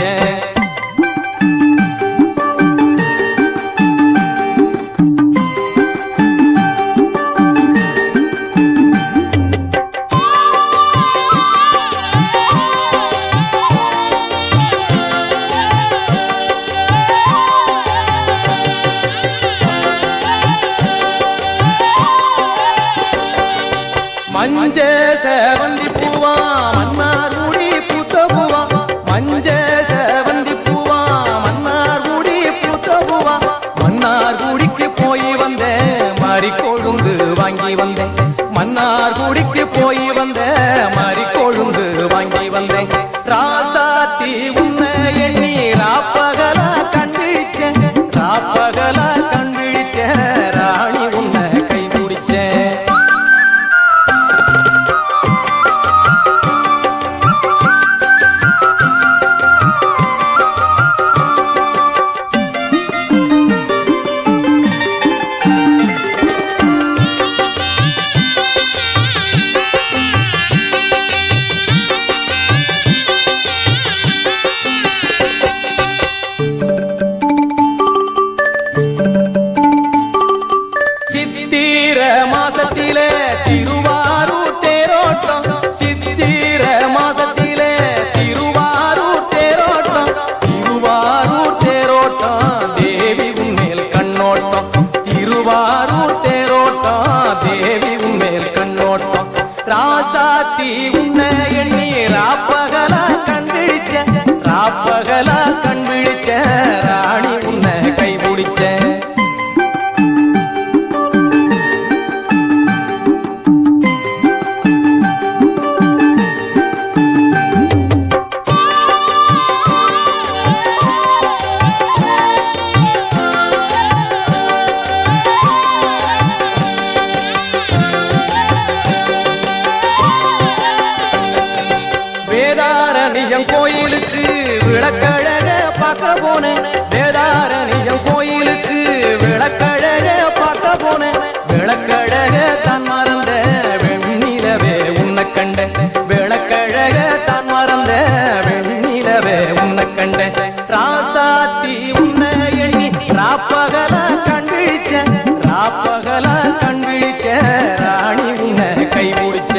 மஞ்ச செவந்தி பூவா மன்னார் குடி பூத்த பூவா, மஞ்ச செவந்தி பூவா மன்னார் குடி பூத்த பூவா. மன்னார் குடிக்கு போய் வந்தேன், மாறி கொழுந்து வாங்கி வந்தேன். மன்னார் குடிக்கு போய் வந்தேன், மாறி கொழுந்து வாங்கி வந்தேன். ராசாத்தி உன்னை எண்ணி ராப்பகலா கண்விழிச்ச, ராப்பகலா கண்விழிச்ச ராணி உன்னை கை பிடிச்ச. ராசாத்தி உன்னை எண்ணி ராப்பகலா கண்பிடிச்ச ராப்பகலா கண்பிடிச்ச ராணி உன்னை கைபிடிச்ச வேதாரண்யம் கோயிலுக்கு விளக்கழக பார்க்க போனேன் வேதாரண்யம் கோயிலுக்கு விளக்கழக பார்க்க போனேன் விளக்கழக தான் மறந்த வெண்ணிலவே உன்னை கண்ட விளக்கழக தான் மறந்த வெண்ணிலவே உன்னை கண்ட ராசாத்தி உன்னை எண்ணி ராப்பகலா கண்பிடிச்ச ராப்பகலா கண்பிடிச்ச ராணி உன்னை கைபிடிச்ச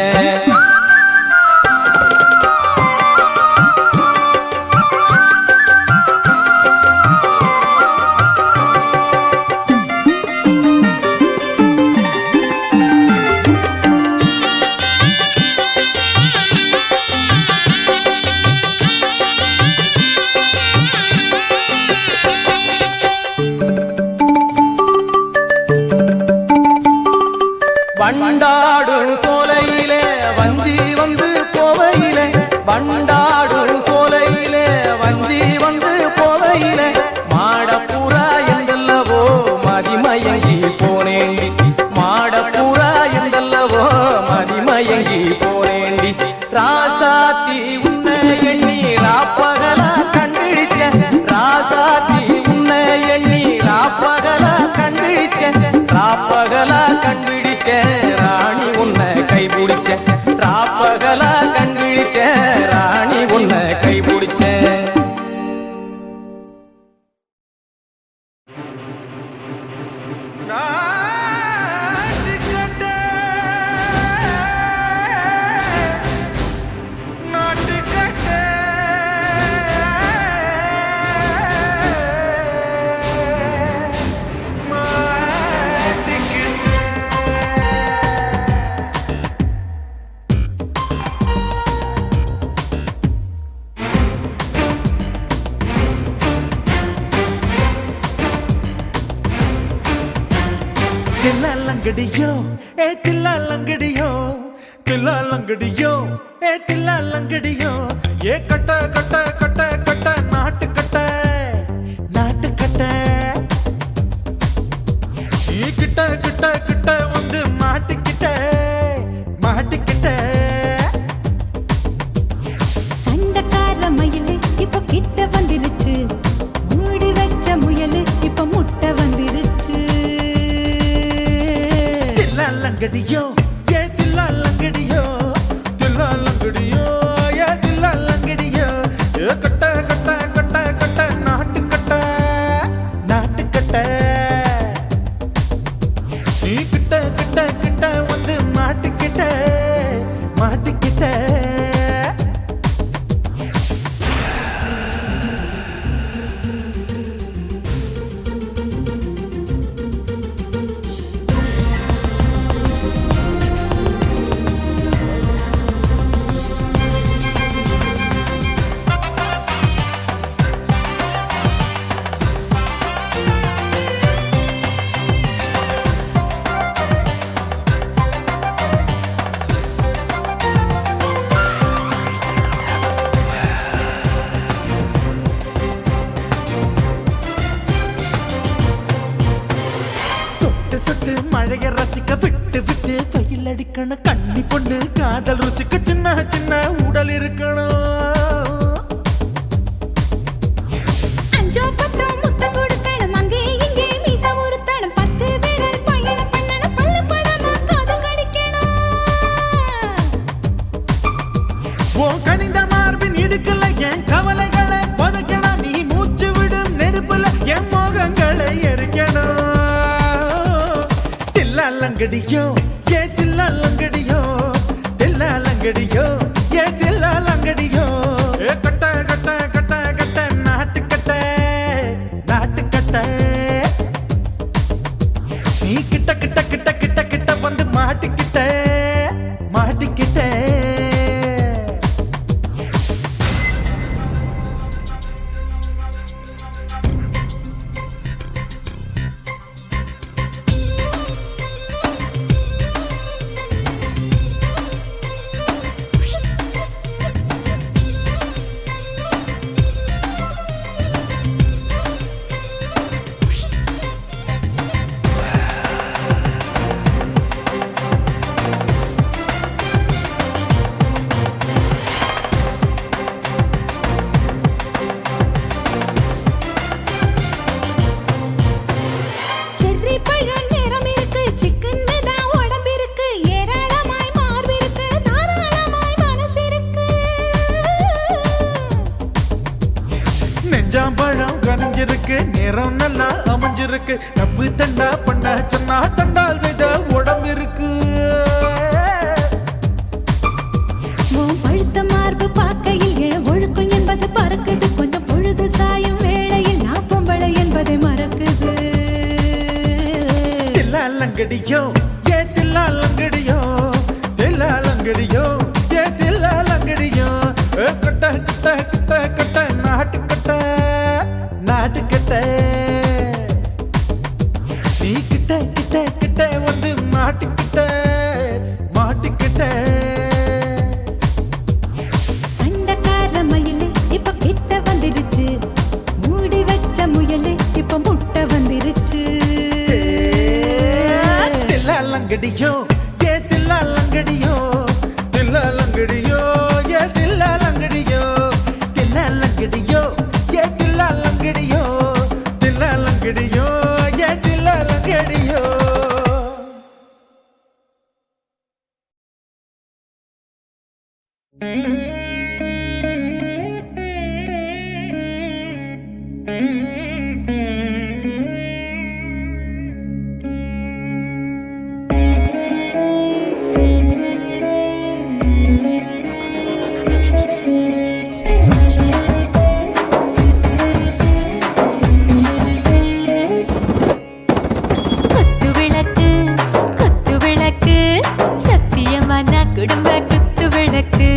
வண்டாடும் சோலையிலே வஞ்சி வந்து போவையிலே வண்டாடும் சோலையிலே வஞ்சி வந்து போவையிலே மாடப்புறா என்றல்லவோ மதிமயங்கி போனேண்டி மாடப்புறா என்றல்லவோ மதிமயங்கி போனேண்டி ராசாத்தி உன்னை எண்ணி ராப்பகலா கண்பிடிச்ச ராசாத்தி உன்னை எண்ணி ராப்பகலா கண்பிடிச்ச ராப்பகலா கண்பிடிச்ச ராணி உன்னை கைபிடிச்ச ராப்பகலா கண்பிடிச்ச ராணி உன்னை கைபிடிச்ச தில்லாலங்கடியோ ஏ தில்லாலங்கடியோ தில்லாலங்கடியோ ஏ தில்லாலங்கடியோ ஏ கட்ட கட்ட கட்ட கட்ட நாட்டு கட்ட நாட்டு கட்ட நீ கிட்ட கிட்ட கிட்ட வந்து மாட்டிக்கிட்ட மாட்டிக்கிட்ட சண்டக்கார மயிலு இப்ப கிட்ட வந்துருச்சு மூடி வச்ச முயலு இப்ப முட்டை வந்துருச்சு தில்லாலங்கடியோ ஏ தில்லாலங்கடியோ தில்லாலங்கடியோ ஏ தில்லாலங்கடியோ ஏ கட்ட கட்ட கட்ட கட்ட நாட்டு கட்ட நாட்டு கட்ட நீ கிட்ட கிட்ட கிட்ட வந்து மாட்டிக்கிட்ட மாட்டிக்கிட்ட சொட்டு மழைய ரசிக்க விட்டு விட்டு வெயில் அடிக்கணும் கண்ணி பொண்ணு காதல் ருசிக்க சின்ன சின்ன உடல் இருக்கணும் அஞ்சோ பத்தோ முத்த கொடுக்கணும் அங்கே இங்கே மீச உருத்தணும் 10 விரல் பயணம் பண்ணணும் பல்லு படமா காது கடிக்கணும் ஓ கனிந்த மார்பின் இடுக்கல என் கவலைகளை புதைக்கணும் நீ மூச்சு விடும் நெருப்புல என் மோகங்களை எரிக்கணும் தில்லாலங்கடியோ ஏ தில்லாலங்கடியோ தில்லாலங்கடியோ ஏ தில்லாலங்கடியோ ஏ கட்ட கட்ட கட்ட கட்ட நாட்டு கட்ட நாட்டு கட்ட நீ கிட்ட கிட்ட கிட்ட கிட்ட கிட்ட வந்து மாட்டிக்கிட்ட மாட்டிக்கிட்ட நேரம் நல்லா அமைஞ்சிருக்கு தப்பு தண்டா பண்ண சொன்னா தண்டால் செய்த உடம்பு இருக்கு பழுத்த மார்பு பார்க்கையில் ஏன் ஒழுக்கம் என்பது பறக்குது கொஞ்சம் பொழுது சாயும் வேளையில் நான் பொம்பளை என்பதை மறக்குது தில்லாலங்கடியோ ஏ தில்லாலங்கடியோ தில்லாலங்கடியோ ஏ தில்லாலங்கடியோ கட்ட கட்ட கட்ட கட்ட நாட்டுக்கட்ட நாட்டுக்கட்ட நீ கிட்ட கிட்ட கிட்ட வந்து மாட்டுக்கிட்ட மாட்டுக்கிட்ட சண்டைக்கார மயிலு இப்ப கிட்ட வந்துருச்சு மூடி வச்ச முயலு இப்ப முட்டை வந்துருச்சு தில்லாலங்கடியோ ஏ தில்லாலங்கடியோ தில்லாலங்கடியோ ஏ தில்லாலங்கடியோ தில்லாலங்கடியோ ஏ தில்லாலங்கடியோ தில்லாலங்கடியோ ஏ தில்லாலங்கடியோ குத்து விளக்கு சத்தியமான குடும்ப குத்து விளக்கு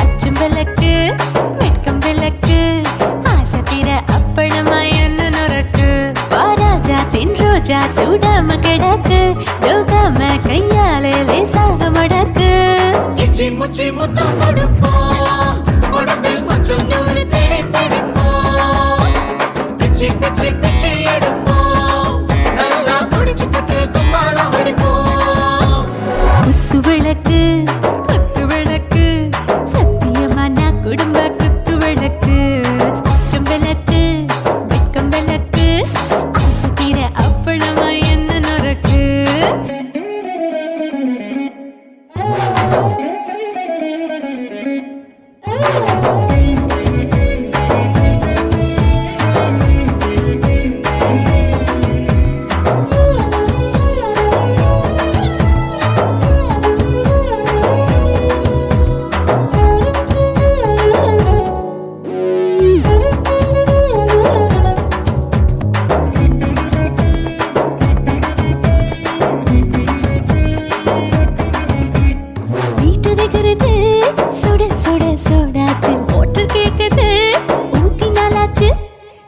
அச்சும் விளக்கு வெட்கம் விளக்கு ஆசை தீர அப்பளமா என்ன நுறக்கு வாராஜா தின் ரோஜா சூடாம கிடக்கு யோகாம கையாலே லேசாக மடக்கு இச்சி முச்சி முத்தம் கொடுப்போம் உடம்பில் மச்சம் நூறு தேடி பிடிப்போம் பிச்சி பிச்சி பிச்சி எடுப்போம் நல்லா குடிச்சு பட்டு கும்பாளம் அடிப்போம் குத்து விளக்கு சத்தியமான குடும்ப குத்து விளக்கு அச்சும் விளக்கு வெட்கம் விளக்கு ஆசை தீர அப்பளமா என்ன நுறக்கு வீட்டருகிறது சுட சுட சோடாச்சு மோட்டர் கேக்குது ஊத்தி நாளாச்சு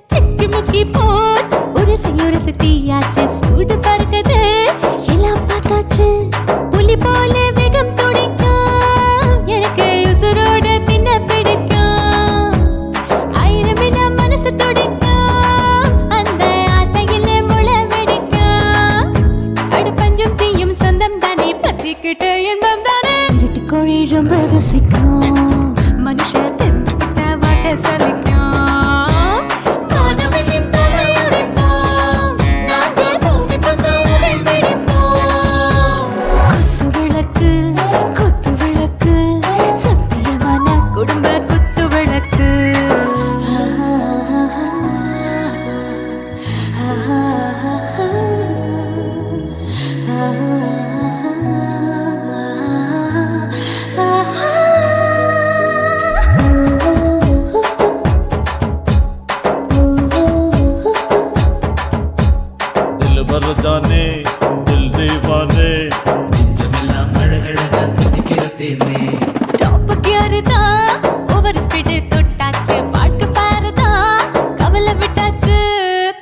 சிக்கி முக்கி போட் உரசி தீயாச்சு சூடு பறக்குது எல்லாம் பார்த்தாச்சு புலி போல வேகம் துடிக்கும் எனக்கு உசுரோட தின்ன பிடிக்கும் ஆயிரம் வினா மனசு துடிக்கும் அந்த ஆசையிலே முளை வெடிக்கும் அடுப்பஞ்சும் தீயும் சொந்தம் தானே பத்திக்கிட்டு இன்பம் தானே கோழி ரொம்ப ருசிக்கும் மனுஷ தெரிஞ்சுக்கிட்ட வாக்க சலிக்கும் வானவெளியின் தலை உடைப்போம் நாங்க பூமி தந்த உடை வெடிப்போம் குத்து விளக்கு சத்தியமான குடும்ப குத்து விளக்கு दिल भर जाने दिल दीवाने டாப் கியர் தான் ஓவர் ஸ்பீடு தொட்டாச்சு வாழ்க்கை பாரு தான் கவலை விட்டாச்சு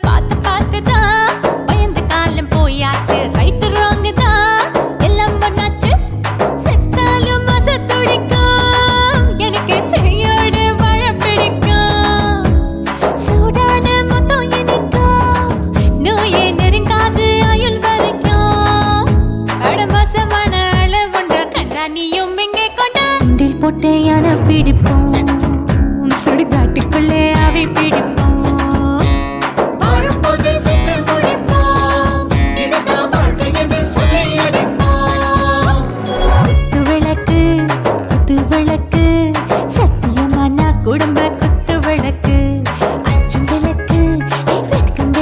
பார்த்து தான் பயந்து காலம் போயாச்சு ரைட் ராங் தான் எல்லாம் பண்ணாச்சு செத்தாலும் மச துடிக்கும் எனக்கு பெரியோட வாழ பிடிக்கும் சூடான மொத்தம் எனக்கும் நோயே நெருங்காது ஆயுள் வரைக்கும் அடமோசமான அளவுண்ட கண்டா நீயும் இங்கே கொண்டா உண்டில் போட்டு யானை பிடிப்போம் சுடுகாட்டுக்குள்ளே அவை பிடிப்போம் வரும்போது செத்து முடிப்போம் இதுதான் வாழ்க்கை என்று சொல்லி அடிப்போம் குத்து விளக்கு சத்தியமான குடும்ப குத்து விளக்கு அச்சும் விளக்கு வெட்கம்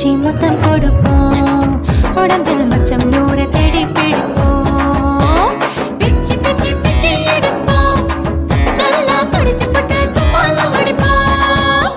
பிடிச்சி முத்தம் கொடுப்போம் உடம்பில் மச்சம் நூற தேடி பிடிப்போம் பிச்சி பிச்சி பிச்சி எடுப்போம் நல்லா படிச்சு பட்டு துப்பால அடிப்போம்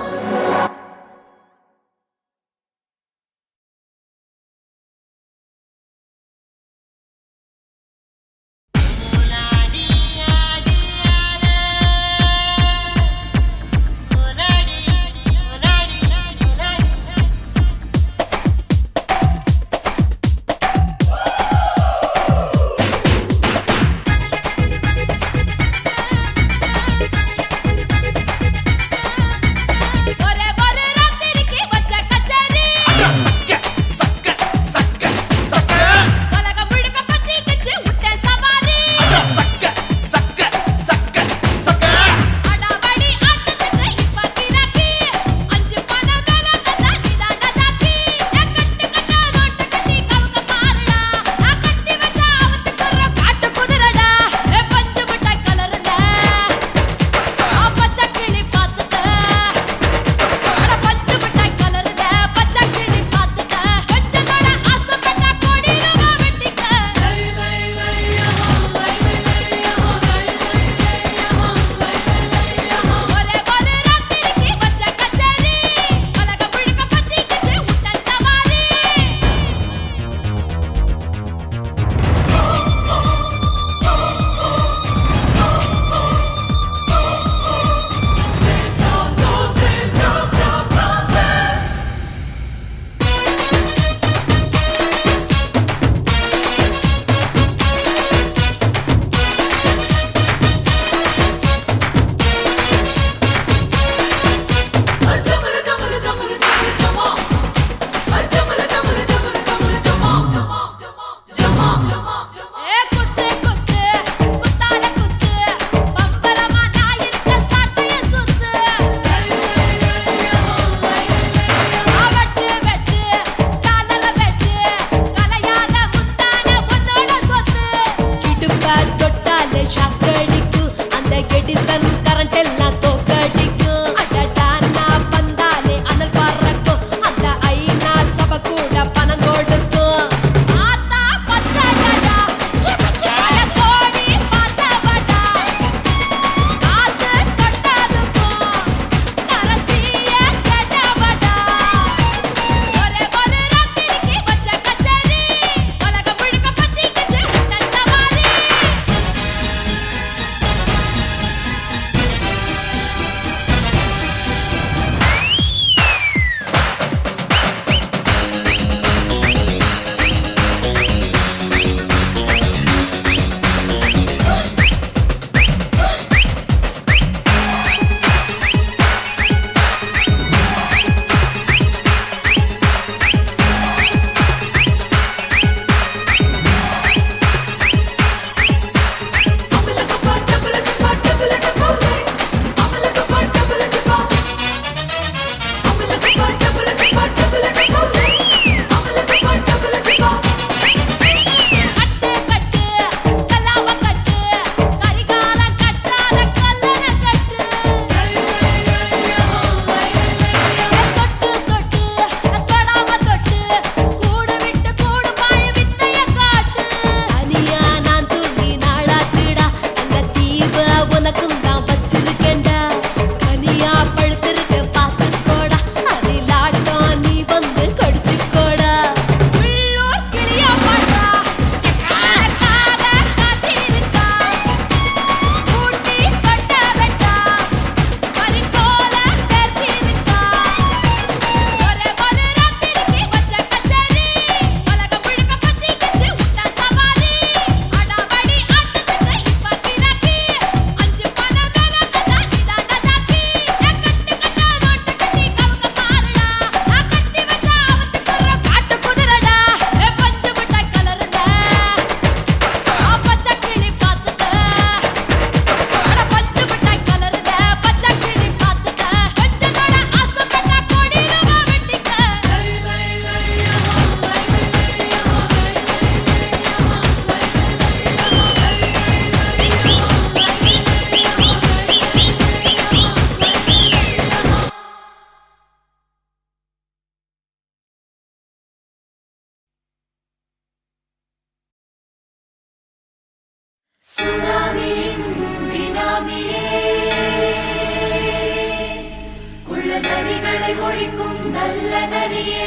ஒழிக்கும் நல்ல நரியே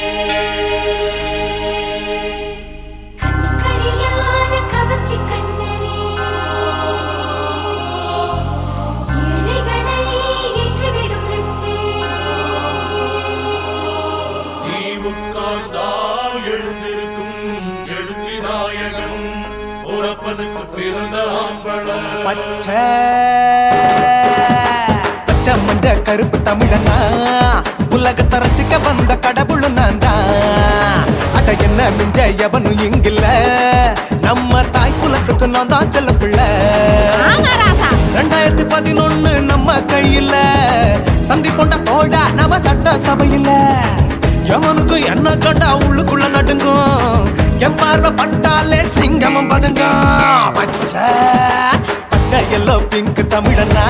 கண்ணுக்கடியான கவர்ச்சி கண்ணனே ஏழைகளை ஏற்றிவிடும் லிப்டே நீ உட்கார்ந்தால் எழுந்திருக்கும் எழுச்சி நாயகன் உறப்பதுக்கு பிறந்த ஆம்பள பச்சை மஞ்ச கருப்பு தமிழனா உலகத்தை ரசிக்க வந்த கடவுள் நான் தான் அட என்ன மிஞ்ச எவனும் இங்கில்ல நம்ம தாய் குலத்துக்கு நான் தான் செல்ல பிள்ளை 2011 நம்ம கையில சந்தி கொண்ட தோடா நம்ம சட்ட சபையில எவனுக்கு என்ன கண்டா உள்ளுக்குள்ள நடுங்கும் என் பார்வை பட்டாலே சிங்கமம் பதுங்கும் பச்சை பச்சை எல்லோ பிங்க் தமிழனா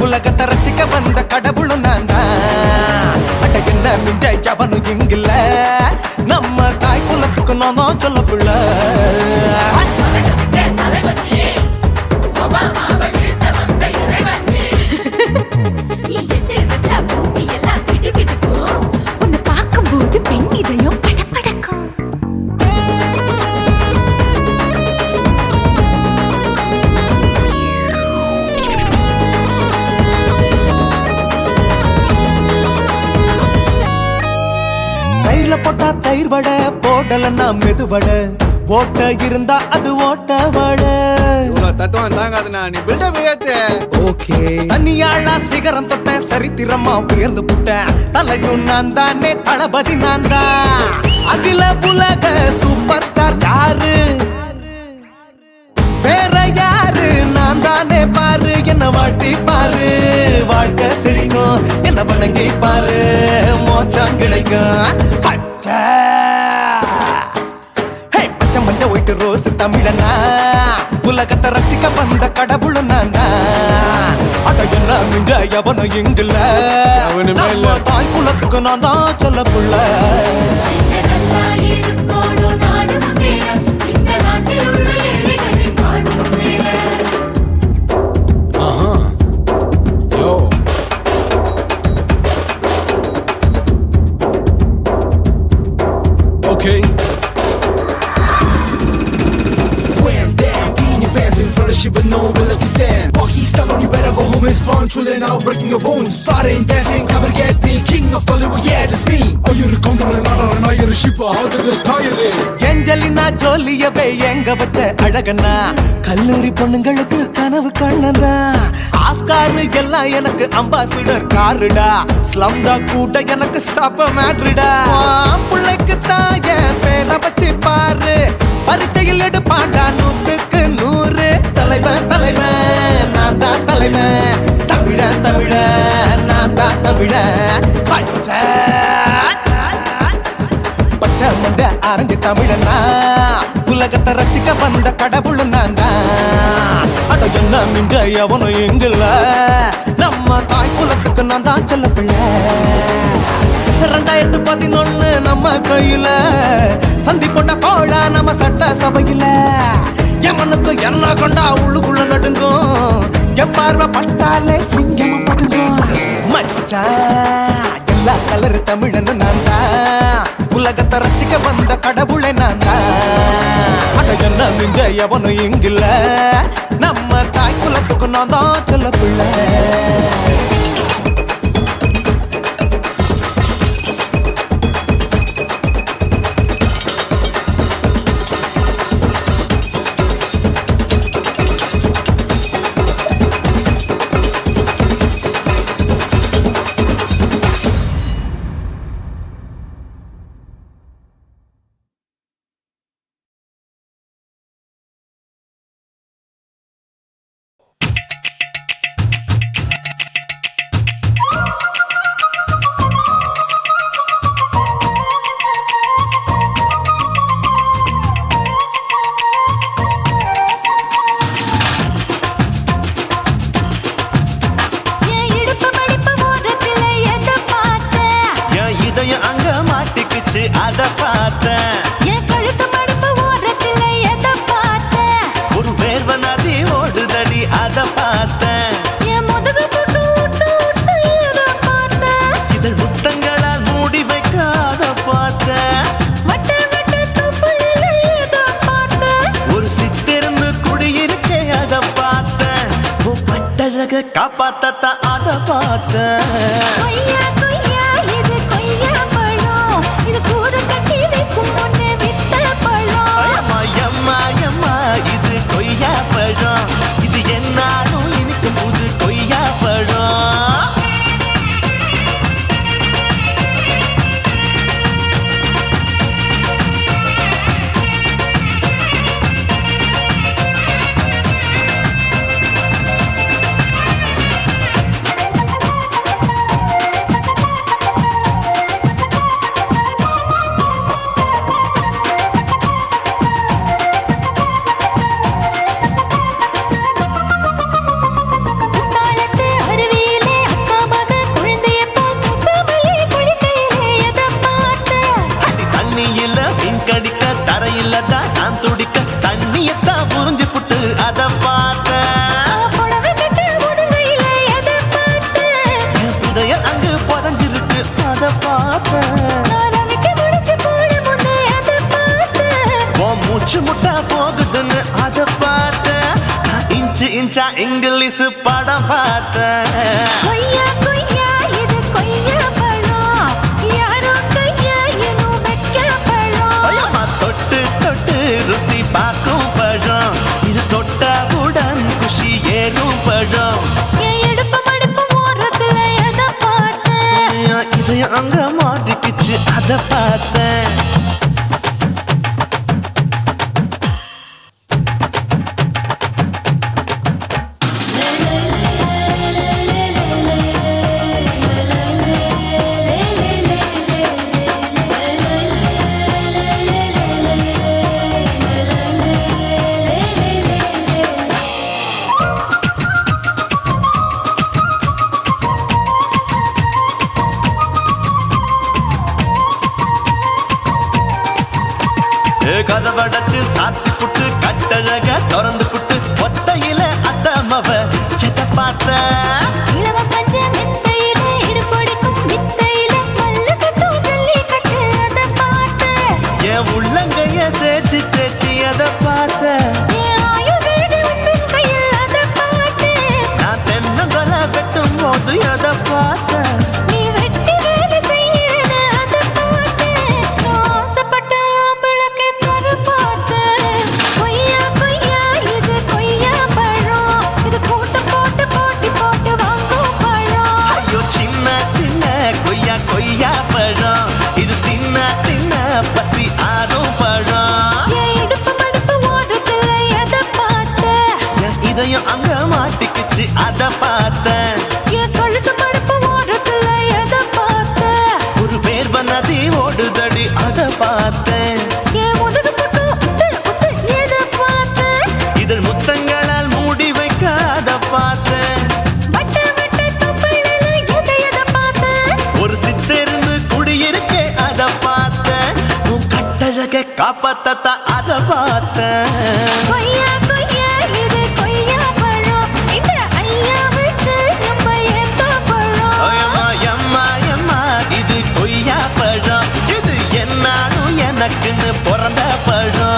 உலகத்தை ரசிக்க வந்த கடவுளும் நான் தான் அட என்ன மிஞ்ச எவனும் இங்கில்ல நம்ம தாய் குலத்துக்கு நான் தான் சொல்ல பிள்ளை நீ எட்டு வச்ச பூமி எல்லாம் கிட்டு கிட்டுக்கும் உன்னை பார்க்கும்போது பெண் இதயம் படபடக்கும் தயிர்ல போட்டா தயிர் வடை போடலன்னா மெது வடை ஓட்ட இருந்தா அது ஓட்ட வடை தத்துவம் தாங்காதுண்ணா நீ பில்டப் ஏத்து ஓகே தனியாளா சிகரம் தொட்டேன் சரித்திரமா உயர்ந்து புட்டேன் தலையும் நான் தானே தளபதி நான் தான் அகில உலக சூப்பர் ஸ்டார் யாரு வேற யாரு நான் தானே பாரு என்ன வாழ்த்தி பாரு வாழ்க்கை சிரிக்கும் என்ன வணங்கி பாரு மோச்சம் கிடைக்கும் பச்சை பச்சை மஞ்ச ஒயிட்டு ரோஸ் தமிழனா உலகத்தை ரசிக்க வந்த கடவுள் நான் தான் அட என்ன மிஞ்ச எவனும் இங்கில்ல நம்ம தாய் குலத்துக்கு நான் தான் சொல்ல புள்ள நல்லா இருக்கோடும் நாடு முன்னேற இந்த நாட்டில் உள்ள ஏழைகளின் நாடு முன்னேற யோ okay Shit with no will you stand. Oh, he's telling you better go home and spawn. Chilling out, breaking your bones. Fighting, dancing, cover gas, being king of Bollywood. Yeah, that's me. Oh, you're a conqueror, not you're a shipper. How did this tie it? Angelina ஜோலியவே எங்க வச்ச அழகனா கல்லூரி பொண்ணுங்களுக்கு கனவு கண்ணனா Oscar எல்லாம் எனக்கு ambassador காருடா ஸ்லம்டா கூட எனக்கு சப்ப மேட்ருடா பிள்ளைக்கு தாய பேரை வச்சு பாரு பரீட்சையில் எடுப்பாண்டா 100க்கு 100 தலைவன் தலைவன் நான் தான் தலைவன் தமிழன் தமிழன் நான் தான் தமிழன் பச்சை பச்சை மந்த ஆரஞ்சு தமிழனா உலகத்தை ரசிக்க வந்த கடவுள் நான் தான் அட என்ன மிஞ்ச எவனும் எங்கில்ல நம்ம தாய் குலத்துக்கு நான் தான் சொல்ல பிள்ளை 2011 நம்ம கையில சந்தி கொண்ட கோழா நம்ம சட்ட சபையில எவனுக்கு என்ன கொண்டா உள்ளுக்குள்ள நடுங்கும் என் பார்வை பட்டாலே சிங்கமும் பதுங்கும் மச்சா எல்லா கலர் தமிழன்னு நான் தான் உலகத்தை ரசிக்க வந்த கடவுளை நான் தான் அட என்ன மிஞ்ச எவனும் இங்கில்ல நம்ம தாய் குலத்துக்கு நான் தான் சொல்ல பிள்ளை அத பார்த்தேன் என் கழுத்து மடிப்பு ஓரத்துல எத பார்த்தேன் ஒரு வேர்வ நதி ஓடுதடி அத பார்த்தேன் என் முதுகு புட்டு விட்டு எத பார்த்தேன் இதழ் முத்தங்க கொய்யா கொய்யா இது கொய்யா பழம் இது கூடு கட்டி வைக்கும் முன்னே வித்த பழம் அம்மா எம்மா எம்மா இது கொய்யா பழம் இது என்னாலும் எனக்கு புது கொய்யா பழம் குத்தாலத்து அருவியிலே அக்கா மக குழந்தைய போல் முசாமலே குளிக்கையிலே எதை பார்த்தேன் தண்ணியில மீன் கடிக்க தரையில தான் நான் துடிக்க தண்ணியத்தான் புரிஞ்சு புட்டு அத பார்த்தேன் புடவை கட்ட முதுகையிலே எதை பார்த்தேன் என் புதையல் அங்கு புதஞ்சிருக்கு அத பார்த்தேன் நான் ரவிக்கு முடிச்சு போட முன்னே எதை பார்த்தேன் உன் மூச்சு முட்டா போகுதுன்னு அத பார்த்தேன் நான் இன்ச்சு இன்ச்சா இங்கிலீஷ் படம் பார்த்தேன் கொய்யா கொய்யா இது கொய்யா பழம் யாரோ கையா இன்னும் வைக்க பழம் ஐயம்மா தொட்டு தொட்டு ருசி பார்க்கும் பழம் இது தொட்டவுடன் குஷி ஏறும் பழம் என் இடுப்பு மடுப்பு ஓரத்துல எதை பார்த்தேன் என் இதயம் அங்க மாட்டிக்கிச்சு அத பார்த்தேன் கதவடைச்சு சாத்தி புட்டு கட்டழக திறந்து புட்டு ஒத்தையில அத்தமவ செத்த பார்த்த இளவ பஞ்ச மெத்தையில இடுப்பொடிக்கும் வித்தையில மல்லு கட்டும் ஜல்லி கட்டு அதை பார்த்தேன் என் உள்ளங்கைய தேய்ச்சி தேய்ச்சி அத பார்த்த என் ஆயுர்வேத உந்தன் கையில் அதை பார்த்தேன் நான் தென்னங்கொலை வெட்டும் போது அத பார்த்த நீ வெட்டி வேலை செய்யறத அதை பார்த்தேன் நான் ஆசைப்பட்ட ஆம்பளுக்கு தர பார்த்தேன் கொய்யா கொய்யா இது கொய்யா பழம் இது போட்டு போட்டு போட்டி போட்டு வாங்கும் பழம் ஐயோ சின்ன சின்ன கொய்யா கொய்யா பழம் இது தின்ன தின்ன பசி ஆறும் பழம் என் இடுப்பு மடுப்பு ஓரத்துல எதை பார்த்தேன் என் இதயம் அங்க மாட்டிக்கிச்சு அத பார்த்தேன் என் கழுத்து மடுப்பு ஓரத்துல எதை பார்த்தேன் ஒரு வேர்வ நதி ஓடுதடி அத பார்த்தேன் என் முதுகு புட்டு உத்து உத்து எதை பார்த்தேன் இதழ் முத்தங்களால் மூடி வைக்க அத பார்த்தேன் வட்ட வட்ட தொப்பையில எதை பார்த்தேன் ஒரு சித்தெருந்து குடியிருக்கே அத பார்த்தேன் உன் கட்டழக காப்பாத்தத்தா அத பார்த்தேன் கொய்யா கொய்யா இது கொய்யா பழம் இந்த ஐயாவுக்கு ரொம்ப ஏத்த பழம் ஐயம்மா எம்மா எம்மா இது கொய்யா பழம் இது என்னாலும் எனக்குன்னு பிறந்த பழம்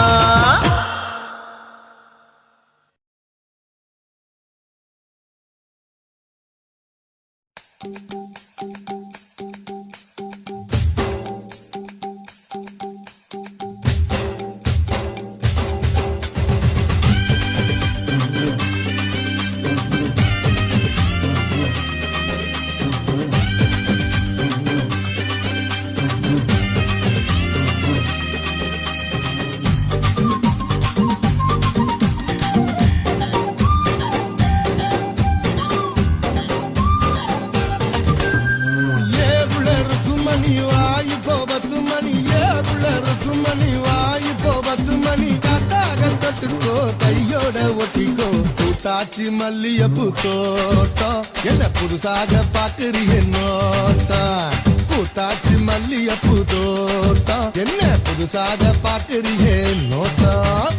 மணி வாயு போ 10 மணி புள்ள ருக்குமணி வாயு போ 10 மணி காத்தாக தொட்டுக்கோ கையோட ஒட்டிக்கோ பூத்தாச்சி மல்லியப்பூ தோட்டம் என்ன புதுசாக பாக்குறிய நோட்டம் பூத்தாச்சி மல்லியப்பூ தோட்டம் என்ன புதுசாக பாக்குறிய நோட்டம்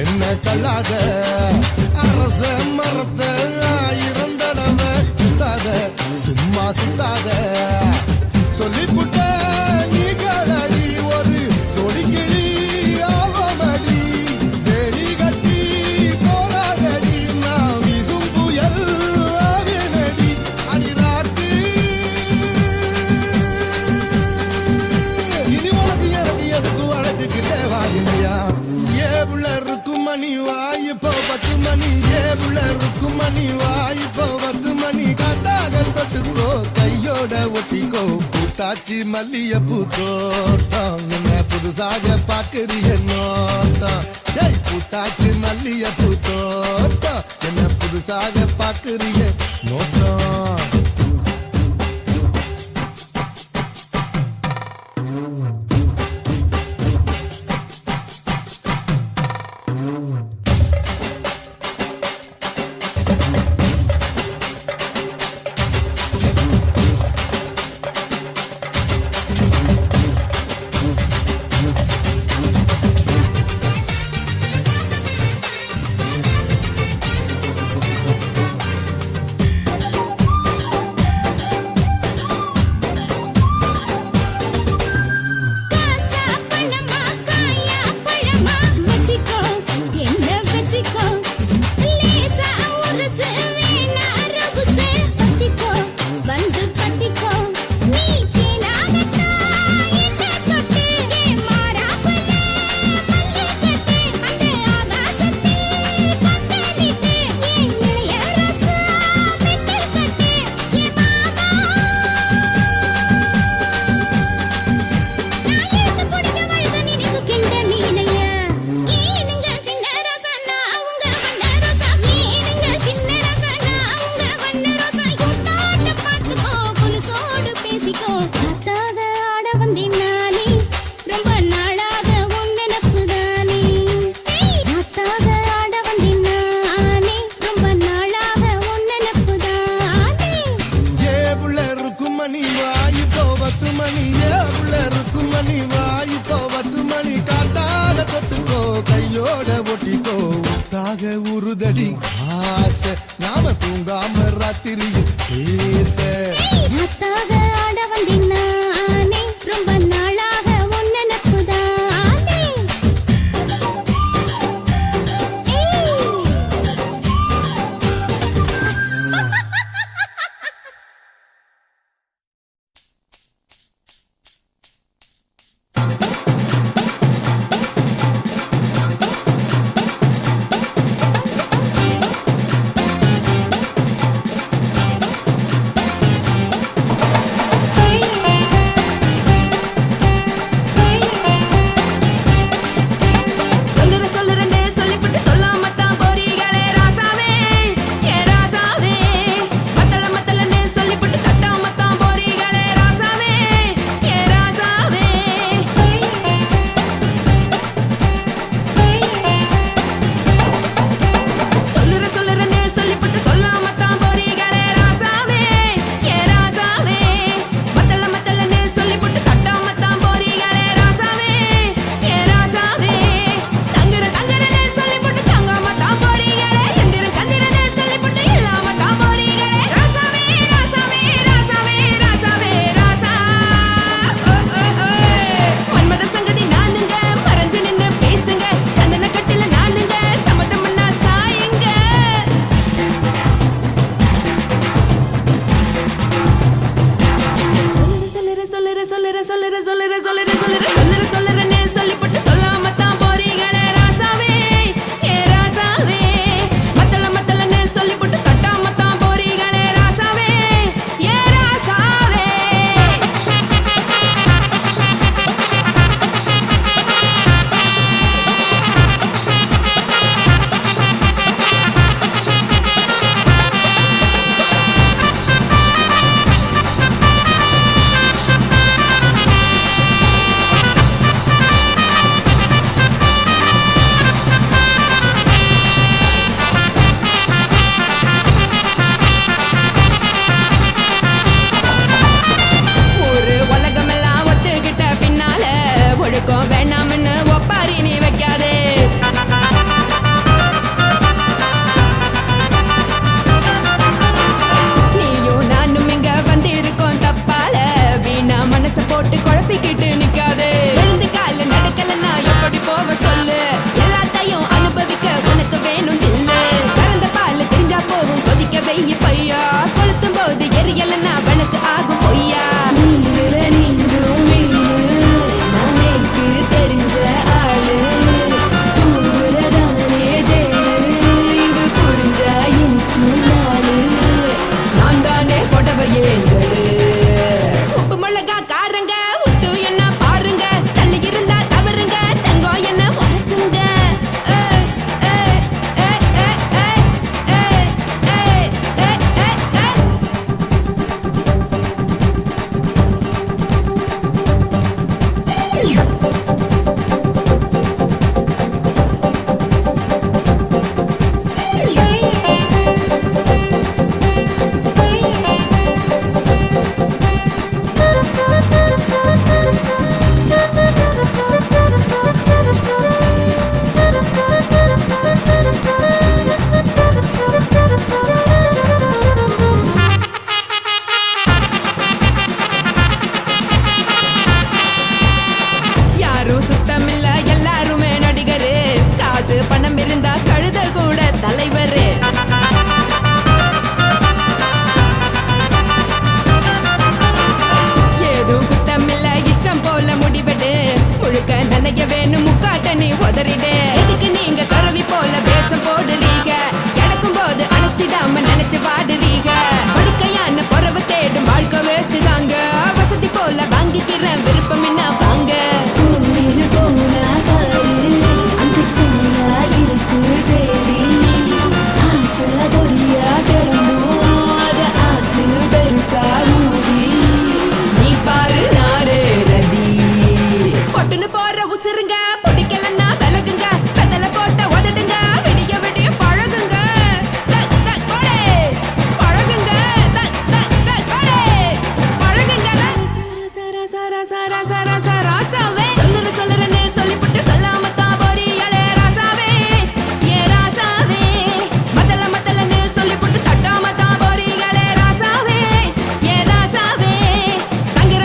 என்ன கல்லாத அரச மரத்த 1000 தடவை சுத்தாத சும்மா சுத்தாத சொல்லிப்புட்ட நீ காலடி ஒரு சொடிக்கிளி ஆவமடி தேடி கட்டி போராதடி நான் வீசும் புயல் ஆவேனடி அடிராத்து இனி உனக்கு எனக்கு எதுக்கு வளர்த்துக்கிட்டே வாயினையா ஏவுள்ள இருக்கும் மணி வாய்ப்போ 10 மணி ஏவுள்ள இருக்கும் மணி வாய்ப்போ 10 மணி காத்தாக தொட்டுக்கோ கையோட ஒட்டிக்கோ பூத்தாச்சி மல்லிய பூத்தோட்டம் என்ன புதுசாக பாக்குறிய நோட்டம் ஏய் பூத்தாச்சி மல்லிய பூத்தோட்டம் என்ன புதுசாக பாக்குறிய நோட்டம் உருதடி ஆசை நாம தூங்காம ராத்திரியில் பேச ஆட வந்தேன் நானே ரொம்ப நாளாக உன் நினைப்புதானே தலைவர். ஏதோ குத்தமில்ல இஷ்டம் போல முடிவெடு, முழுக்க நனைய வேணும் முக்காட்ட நீ உதறிடு. எதுக்கு நீங்க கருவி போல வேஷம் போடுறீங்க, கிடக்கும் போது அணைச்சிடாம நினைச்சு வாடுறீங்க. படுக்கையான பொறவை தேடும் வாழ்க்கை வேஸ்ட் தாங்க, வசதி போல வாங்கிக்கிற விருப்பம் என்ன வாங்க. நீ பாரு நாரு நதி பொட்டுன்னு போற உசுருங்க, பிடிக்கலன்னா விலகுங்க, வெத்தல போட்ட உதடுங்க, விடிய விடிய பழகுங்க. பழகுங்க பழகுங்க. ராசாவே சொல்லுறேன்னு சொல்லிவிட்டு சொல்லாம தான் போறியாளே ராசாவே. ஏ ராசாவே மத்தலன்னு சொல்லிவிட்டு தட்டாம தான் போறீங்களே ராசாவே. ஏ ராசாவே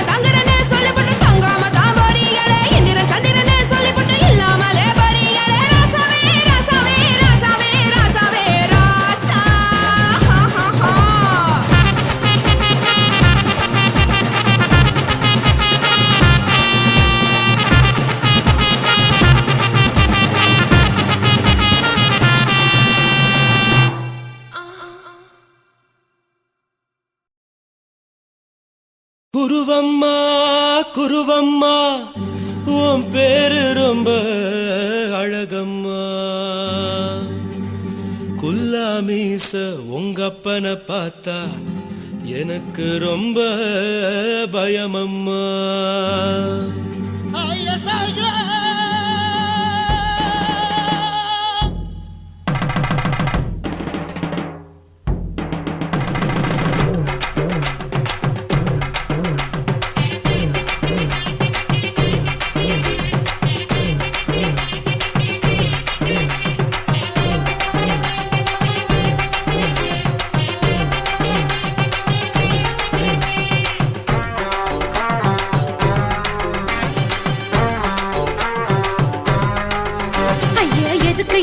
தங்குறேன்னு சொல்லிவிட்டு தங்காம தான் போறீங்களே. இந்திரன் சந்திரன்னு சொல்லிவிட்டு இல்லாமலே போறீங்களே ராசாவே. ராசாவே ராசாவே ராசாவே ராசா. குருவம்மா குருவம்மா உன் பேரு ரொம்ப அழகம்மா. குல்லாமீச உங்க அப்பனை பார்த்தா எனக்கு ரொம்ப பயமம்மா.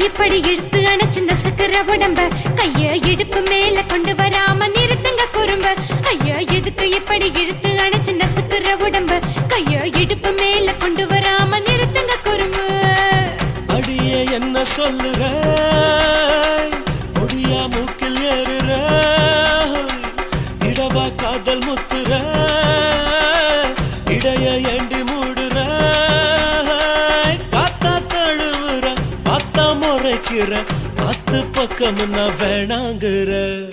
இப்படி இழுத்து அணைச்சு நசுக்கிற உடம்ப, கைய இடுப்பு மேல கொண்டு வராம நிறுத்துங்க குறும்ப. ஐயா எதுக்கு இப்படி இழுத்து அணைச்சு நசுக்கிற உடம்ப, கைய இடுப்பு மேல கொண்டு வராம நிறுத்துங்க குறும்பு. அடியே என்ன சொல்லுற, பொடியா மூக்கில் ஏறுற, இடவா காதல் முத்துற, இடைய ஏண்டி மூடுற, காத்தா தழுவுற, பார்த்தா முறைக்கிற, பத்து பக்கம் நான் வேணாங்குற.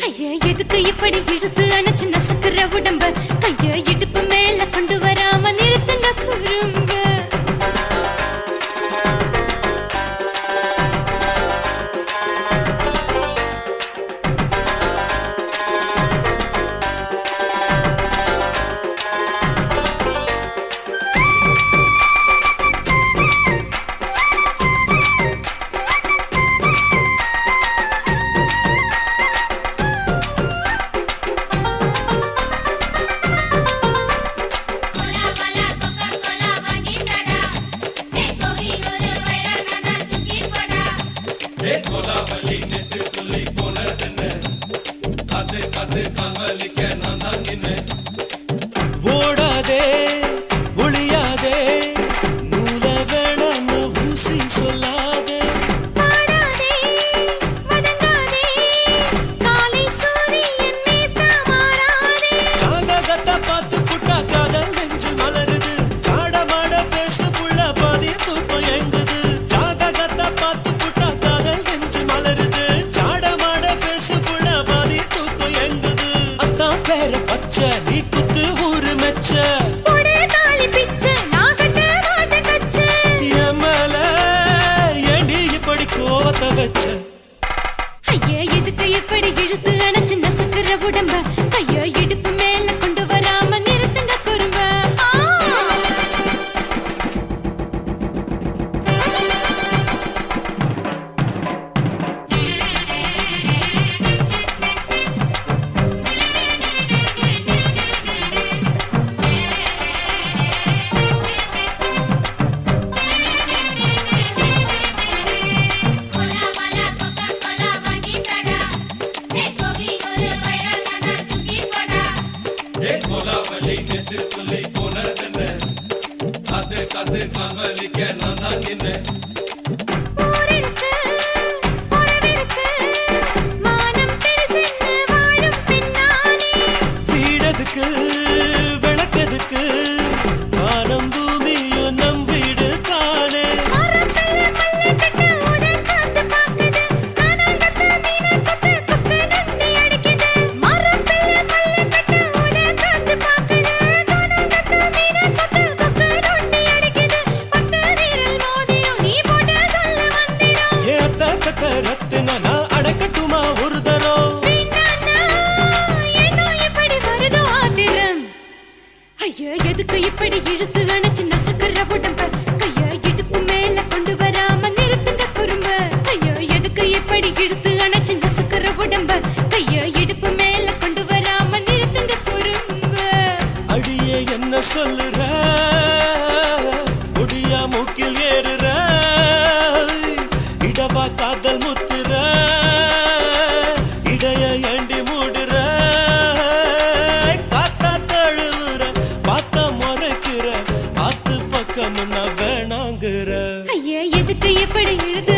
ஐயா எதுக்கு இப்படி இழுத்து அணைச்சு நசுக்கிற உடம்ப, கைய இடுப்பு மேல கொண்டு வராம நிறுத்துங்க குறும்ப. ஓடாதே ஒளியாதே, நூல வேணான்னு ஊசி சொல்லாதே. ஜாதகத்தை பார்த்து புட்டா காதல் நெஞ்சு மலருது, சாட மாட பேசு புள்ள பாதி தூக்கம் எங்குது. ஜாதகத்தை பார்த்து புட்டா காதல் நெஞ்சு மலருது, சாட மாட பேசு புள்ள பாதி தூக்கம் எங்குது. அத்தான் பேர பச்சை நீ குத்து ஊரு மெச்ச, என் மேல ஏண்டி இப்படி கோவத்தை வச்ச. ஐயா எதுக்கு இப்படி இழுத்து அணைச்சு நசுக்கிற உடம்ப, கையோ இடுப்பு மேல கொண்டு வராம நிறுத்துங்க குறும்ப. இழுத்து